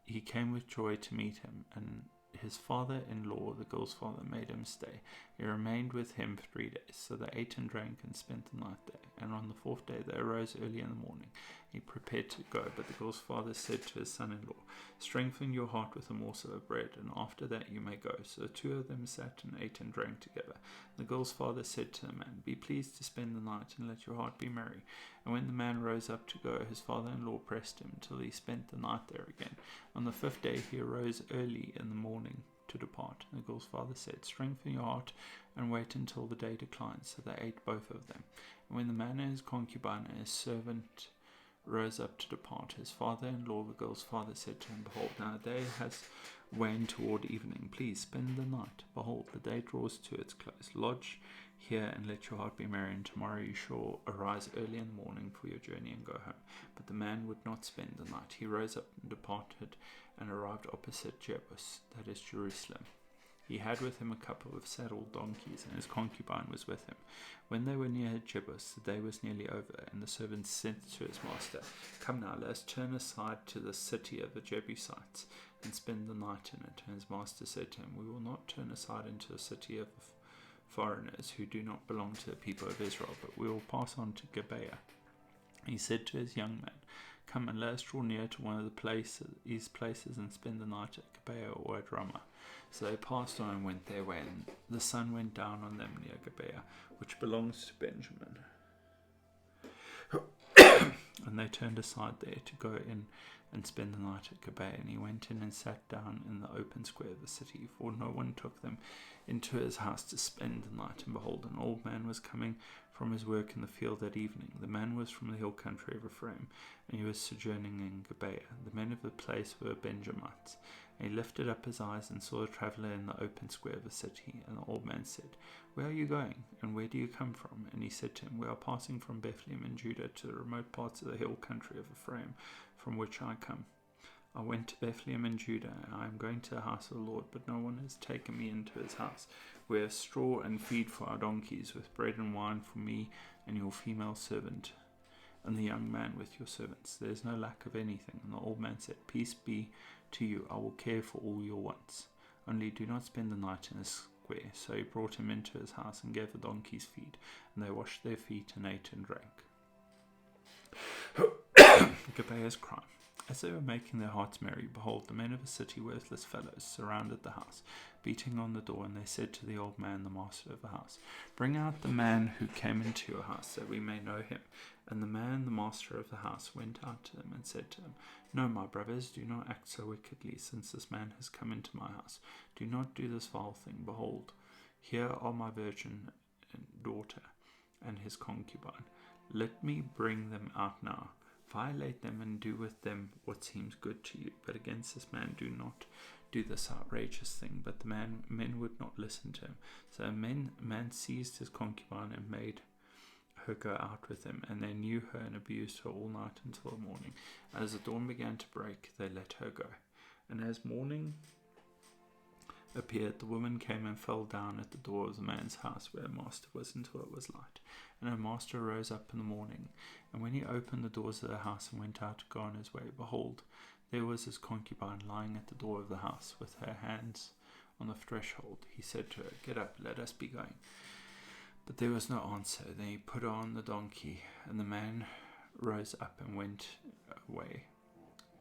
he came with joy to meet him, and his father-in-law, the girl's father, made him stay. He remained with him 3 days. So they ate and drank and spent the night there. And on the 4th day they arose early in the morning. He prepared to go, but the girl's father said to his son-in-law, "Strengthen your heart with a morsel of bread, and after that you may go." So the 2 of them sat and ate and drank together. The girl's father said to the man, "Be pleased to spend the night, and let your heart be merry." And when the man rose up to go, his father-in-law pressed him till he spent the night there again. On the 5th day he arose early in the morning to depart. And the girl's father said, "Strengthen your heart and wait until the day declines." So they ate both of them. And when the man and his concubine and his servant rose up to depart, his father-in-law, the girl's father, said to him, "Behold, now the day has waned toward evening. Please spend the night. Behold, the day draws to its close. Lodge here and let your heart be merry, and tomorrow you shall arise early in the morning for your journey and go home." But the man would not spend the night. He rose up and departed and arrived opposite Jebus, that is Jerusalem. He had with him a couple of saddled donkeys, and his concubine was with him. When they were near Jebus, the day was nearly over, and the servant said to his master, "Come now, let us turn aside to the city of the Jebusites, and spend the night in it." And his master said to him, "We will not turn aside into the city of foreigners who do not belong to the people of Israel, but we will pass on to Gibeah." He said to his young man, "Come and let us draw near to one of these places and spend the night at Gibeah or at Ramah." So they passed on and went their way, and the sun went down on them near Gibeah, which belongs to Benjamin. And they turned aside there to go in and spend the night at Gibeah. And he went in and sat down in the open square of the city, for no one took them into his house to spend the night. And behold, an old man was coming from his work in the field that evening. The man was from the hill country of Ephraim, and he was sojourning in Gibeah. The men of the place were Benjamites. And he lifted up his eyes and saw a traveller in the open square of the city. And the old man said, "Where are you going, and where do you come from?" And he said to him, "We are passing from Bethlehem in Judah to the remote parts of the hill country of Ephraim, from which I come. I went to Bethlehem in Judah, and I am going to the house of the Lord, but no one has taken me into his house. We have straw and feed for our donkeys, with bread and wine for me and your female servant, and the young man with your servants. There is no lack of anything." And the old man said, "Peace be to you, I will care for all your wants. Only do not spend the night in this square." So he brought him into his house and gave the donkeys feed, and they washed their feet and ate and drank. Gibeah's crime. As they were making their hearts merry, behold, the men of the city, worthless fellows, surrounded the house, beating on the door, and they said to the old man, the master of the house, "Bring out the man who came into your house, that we may know him." And the man, the master of the house, went out to them and said to them, "No, my brothers, do not act so wickedly, since this man has come into my house. Do not do this vile thing. Behold, here are my virgin daughter and his concubine. Let me bring them out now. Violate them and do with them what seems good to you. But against this man do not do this outrageous thing." But the men would not listen to him. So a man seized his concubine and made her go out with him, and they knew her and abused her all night until the morning. As the dawn began to break, they let her go. And as morning appeared, the woman came and fell down at the door of the man's house where her master was until it was light. And her master rose up in the morning, and when he opened the doors of the house and went out to go on his way, behold, there was his concubine lying at the door of the house with her hands on the threshold. He said to her, "Get up, let us be going." But there was no answer. Then he put on the donkey, and the man rose up and went away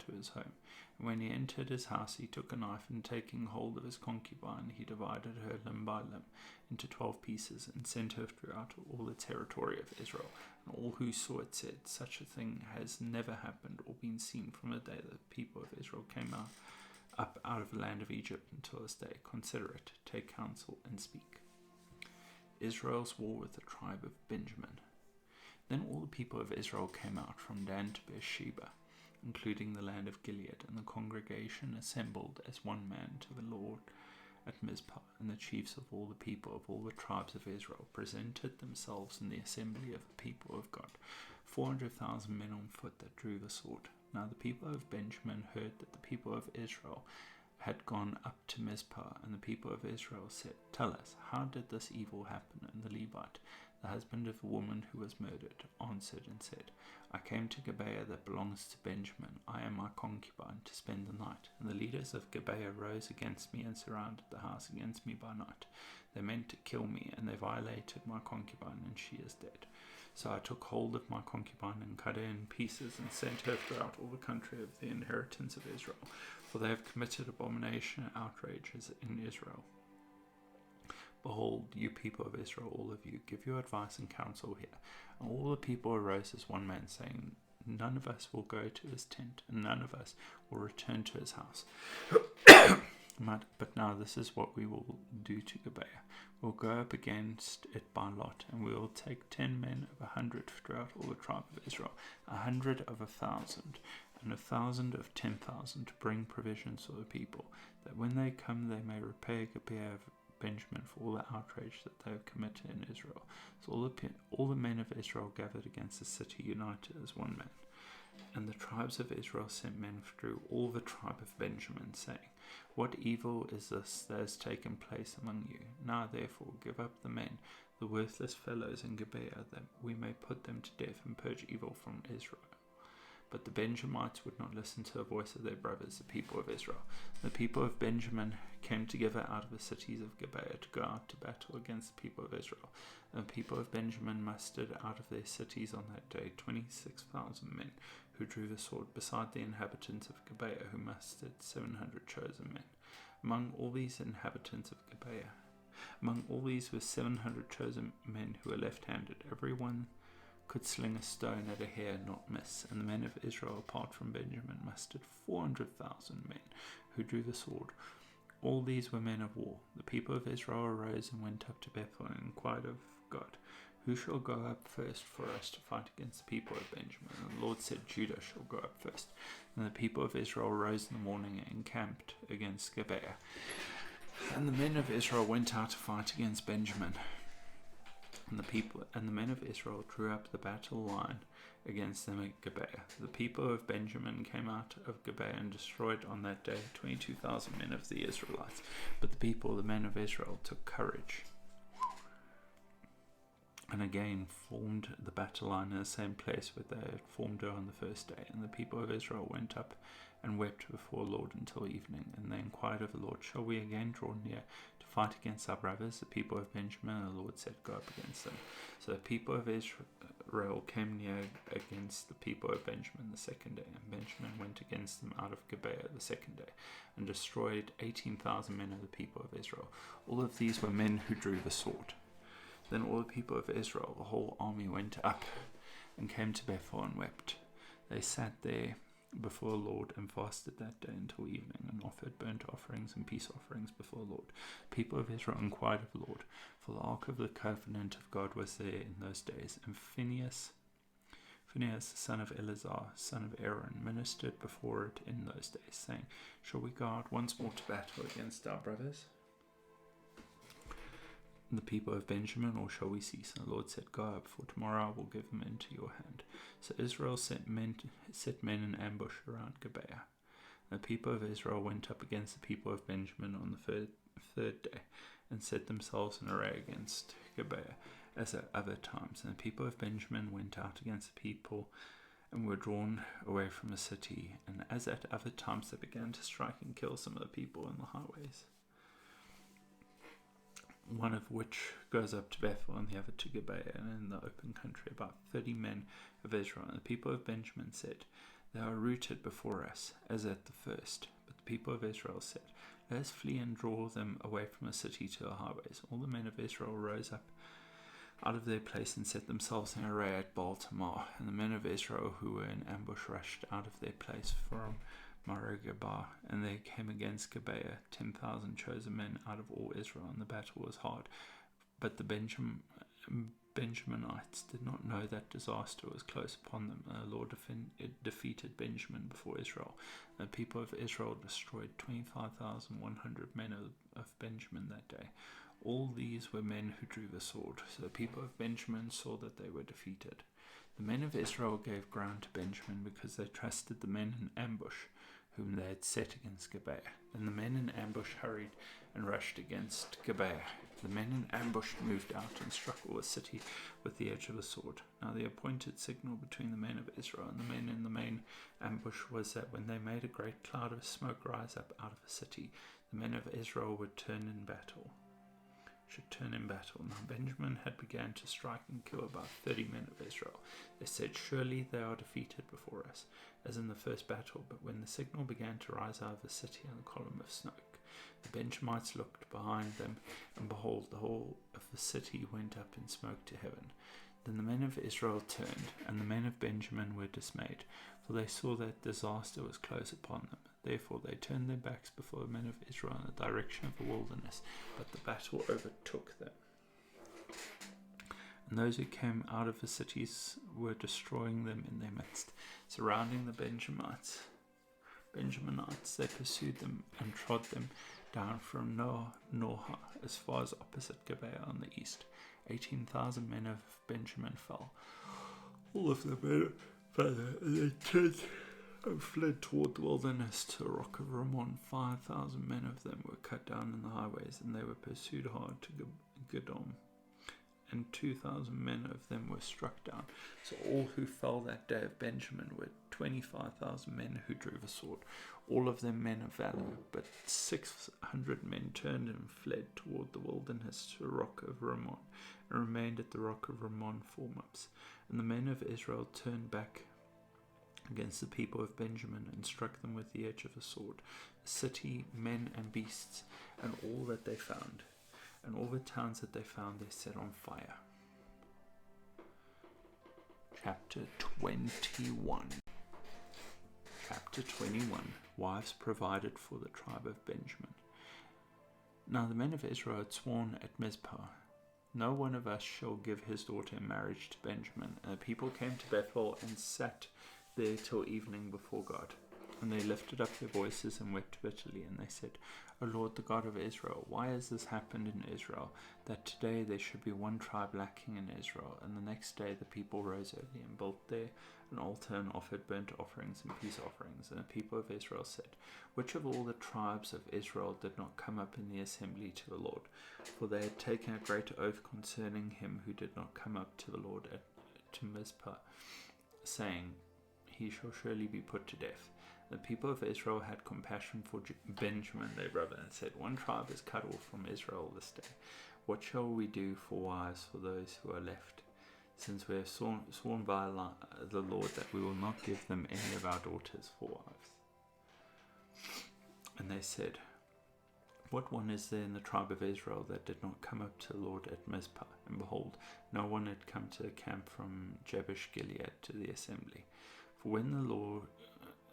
to his home. And when he entered his house, he took a knife, and taking hold of his concubine, he divided her limb by limb into 12 pieces, and sent her throughout all the territory of Israel. And all who saw it said, "Such a thing has never happened or been seen from the day the people of Israel came up out of the land of Egypt until this day. Consider it, take counsel, and speak." Israel's war with the tribe of Benjamin. Then all the people of Israel came out from Dan to Beersheba, including the land of Gilead, and the congregation assembled as one man to the Lord at Mizpah, and the chiefs of all the people of all the tribes of Israel presented themselves in the assembly of the people of God, 400,000 men on foot that drew the sword. Now the people of Benjamin heard that the people of Israel had gone up to Mizpah, and the people of Israel said, "Tell us, how did this evil happen?" And the Levite, the husband of the woman who was murdered, answered and said, "I came to Gibeah that belongs to Benjamin, I and my concubine, to spend the night. And the leaders of Gibeah rose against me and surrounded the house against me by night. They meant to kill me, and they violated my concubine, and she is dead. So I took hold of my concubine and cut her in pieces and sent her throughout all the country of the inheritance of Israel, for they have committed abomination and outrages in Israel. Behold, you people of Israel, all of you, give your advice and counsel here." And all the people arose as one man, saying, "None of us will go to his tent, and none of us will return to his house. But now this is what we will do to Gibeah. We'll go up against it by lot, and we will take 10 men of 100 throughout all the tribe of Israel, 100 of 1,000, and 1,000 of 10,000, to bring provisions for the people, that when they come they may repay Gibeah of Benjamin for all the outrage that they have committed in Israel." So all the men of Israel gathered against the city, united as one man. And the tribes of Israel sent men through all the tribe of Benjamin, saying, "What evil is this that has taken place among you? Now therefore give up the men, the worthless fellows in Gibeah, that we may put them to death and purge evil from Israel." But the Benjamites would not listen to the voice of their brothers, the people of Israel. The people of Benjamin came together out of the cities of Gibeah to go out to battle against the people of Israel. And the people of Benjamin mustered out of their cities on that day 26,000 men who drew the sword, beside the inhabitants of Gibeah, who mustered 700 chosen men. Among all these inhabitants of Gibeah, among all these were 700 chosen men who were left-handed. Everyone could sling a stone at a hair and not miss. And the men of Israel, apart from Benjamin, mustered 400,000 men who drew the sword. All these were men of war. The people of Israel arose and went up to Bethel and inquired of God, "Who shall go up first for us to fight against the people of Benjamin?" And the Lord said, "Judah shall go up first." And the people of Israel rose in the morning and encamped against Gibeah. And the men of Israel went out to fight against Benjamin. And the men of Israel drew up the battle line against them at Gibeah. The people of Benjamin came out of Gibeah and destroyed on that day 22,000 men of the Israelites. But the men of Israel, took courage and again formed the battle line in the same place where they had formed her on the first day. And the people of Israel went up and wept before the Lord until evening. And they inquired of the Lord, "Shall we again draw near to fight against our brothers, the people of Benjamin?" And the Lord said, "Go up against them." So the people of Israel came near against the people of Benjamin the second day. And Benjamin went against them out of Gibeah the second day, and destroyed 18,000 men of the people of Israel. All of these were men who drew the sword. Then all the people of Israel, the whole army, went up and came to Bethel and wept. They sat there before the Lord and fasted that day until evening, and offered burnt offerings and peace offerings before the Lord. People of Israel inquired of the Lord, for the ark of the covenant of God was there in those days. And Phinehas, the son of Eleazar, son of Aaron, ministered before it in those days, saying, "Shall we go out once more to battle against our brothers, the people of Benjamin, or shall we cease?" And the Lord said, "Go up, for tomorrow I will give them into your hand." So Israel set men in ambush around Gibeah. The people of Israel went up against the people of Benjamin on the third day, and set themselves in array against Gibeah, as at other times. And the people of Benjamin went out against the people, and were drawn away from the city. And as at other times, they began to strike and kill some of the people in the highways, one of which goes up to Bethel and the other to Gibeah, and in the open country about 30 men of Israel. And the people of Benjamin said, "They are rooted before us, as at the first." But the people of Israel said, "Let us flee and draw them away from the city to the highways." All the men of Israel rose up out of their place and set themselves in array at Baal Tamar. And the men of Israel who were in ambush rushed out of their place from Maragabah, and they came against Gibeah, 10,000 chosen men out of all Israel, and the battle was hard. But Benjaminites did not know that disaster was close upon them. The Lord defeated Benjamin before Israel. The people of Israel destroyed 25,100 men of Benjamin that day. All these were men who drew the sword. So the people of Benjamin saw that they were defeated. The men of Israel gave ground to Benjamin because they trusted the men in ambush whom they had set against Gibeah. Then the men in ambush hurried and rushed against Gibeah. The men in ambush moved out and struck all the city with the edge of the sword. Now the appointed signal between the men of Israel and the men in the main ambush was that when they made a great cloud of smoke rise up out of the city, the men of Israel should turn in battle. Now Benjamin had begun to strike and kill about 30 men of Israel. They said, "Surely they are defeated before us, as in the first battle." But when the signal began to rise out of the city in a column of smoke, the Benjamites looked behind them, and behold, the whole of the city went up in smoke to heaven. Then the men of Israel turned, and the men of Benjamin were dismayed, for they saw that disaster was close upon them. Therefore they turned their backs before the men of Israel in the direction of the wilderness, but the battle overtook them. And those who came out of the cities were destroying them in their midst, surrounding the Benjaminites. They pursued them and trod them down from Noha as far as opposite Gibeah on the east. 18,000 men of Benjamin fell. All of the men fell, and they turned and fled toward the wilderness to the rock of Rimmon. 5,000 men of them were cut down in the highways, and they were pursued hard to Gedom. And 2,000 men of them were struck down. So all who fell that day of Benjamin were 25,000 men who drew the sword, all of them men of valor. But 600 men turned and fled toward the wilderness to the rock of Rimmon, and remained at the rock of Rimmon 4 months. And the men of Israel turned back against the people of Benjamin and struck them with the edge of the sword, the city, men and beasts, and all that they found. And all the towns that they found they set on fire. Chapter 21. Chapter 21. Wives provided for the tribe of Benjamin. Now the men of Israel had sworn at Mizpah, "No one of us shall give his daughter in marriage to Benjamin." And the people came to Bethel and sat there till evening before God. And they lifted up their voices and wept bitterly, and they said, "O Lord, the God of Israel, why has this happened in Israel, that today there should be one tribe lacking in Israel?" And the next day the people rose early and built there an altar and offered burnt offerings and peace offerings. And the people of Israel said, "Which of all the tribes of Israel did not come up in the assembly to the Lord?" For they had taken a great oath concerning him who did not come up to the Lord to Mizpah, saying, "He shall surely be put to death." The people of Israel had compassion for Benjamin their brother, and said, "One tribe is cut off from Israel this day. What shall we do for wives for those who are left? Since we have sworn by the Lord that we will not give them any of our daughters for wives." And they said, "What one is there in the tribe of Israel that did not come up to the Lord at Mizpah?" And behold, no one had come to the camp from Jabesh Gilead to the assembly. For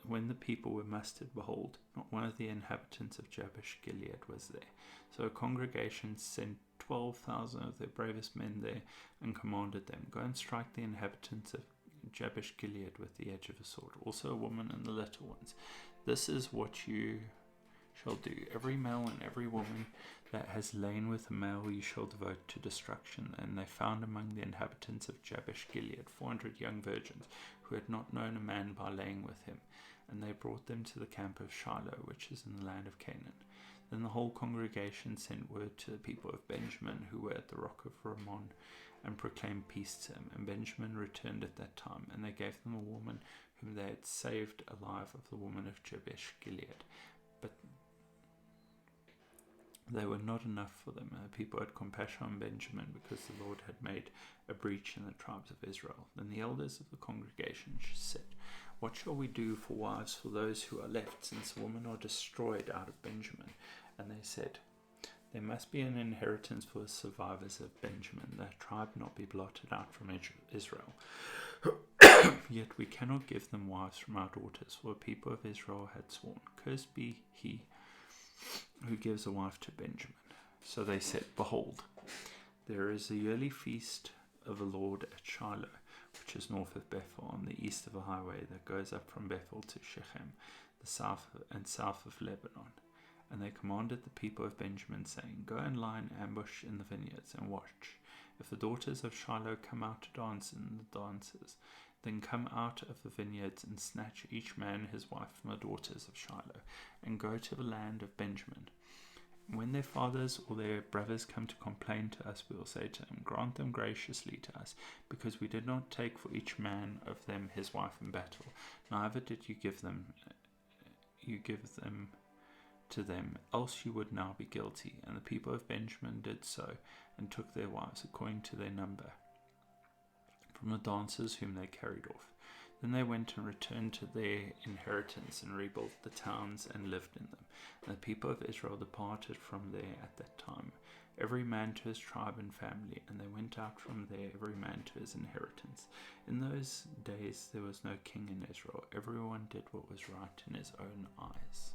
when the people were mustered, behold, not one of the inhabitants of Jabesh Gilead was there. So a congregation sent 12,000 of their bravest men there, and commanded them, "Go and strike the inhabitants of Jabesh Gilead with the edge of a sword, also a woman and the little ones. This is what you shall do. Every male and every woman that has lain with a male you shall devote to destruction." And they found among the inhabitants of Jabesh Gilead 400 young virgins who had not known a man by laying with him. And they brought them to the camp of Shiloh, which is in the land of Canaan. Then the whole congregation sent word to the people of Benjamin who were at the rock of Rimmon, and proclaimed peace to them. And Benjamin returned at that time, and they gave them a woman whom they had saved alive of the woman of Jabesh Gilead. But they were not enough for them, and the people had compassion on Benjamin, because the Lord had made a breach in the tribes of Israel. Then the elders of the congregation said, "What shall we do for wives for those who are left, since the women are destroyed out of Benjamin?" And they said, "There must be an inheritance for the survivors of Benjamin, that tribe not be blotted out from Israel. Yet we cannot give them wives from our daughters, for the people of Israel had sworn, 'Cursed be he who gives a wife to Benjamin.' So they said, 'Behold, there is a yearly feast of the Lord at Shiloh, which is north of Bethel, on the east of the highway that goes up from Bethel to Shechem, the south of Lebanon. And they commanded the people of Benjamin, saying, Go and lie in ambush in the vineyards, and watch. If the daughters of Shiloh come out to dance in the dances, then come out of the vineyards, and snatch each man his wife from the daughters of Shiloh, and go to the land of Benjamin. When their fathers or their brothers come to complain to us, we will say to them, Grant them graciously to us, because we did not take for each man of them his wife in battle, neither did you give them to them, else you would now be guilty. And the people of Benjamin did so, and took their wives according to their number from the dancers whom they carried off. Then they went and returned to their inheritance, and rebuilt the towns, and lived in them. And the people of Israel departed from there at that time, every man to his tribe and family, and they went out from there, every man to his inheritance. In those days there was no king in Israel. Everyone did what was right in his own eyes.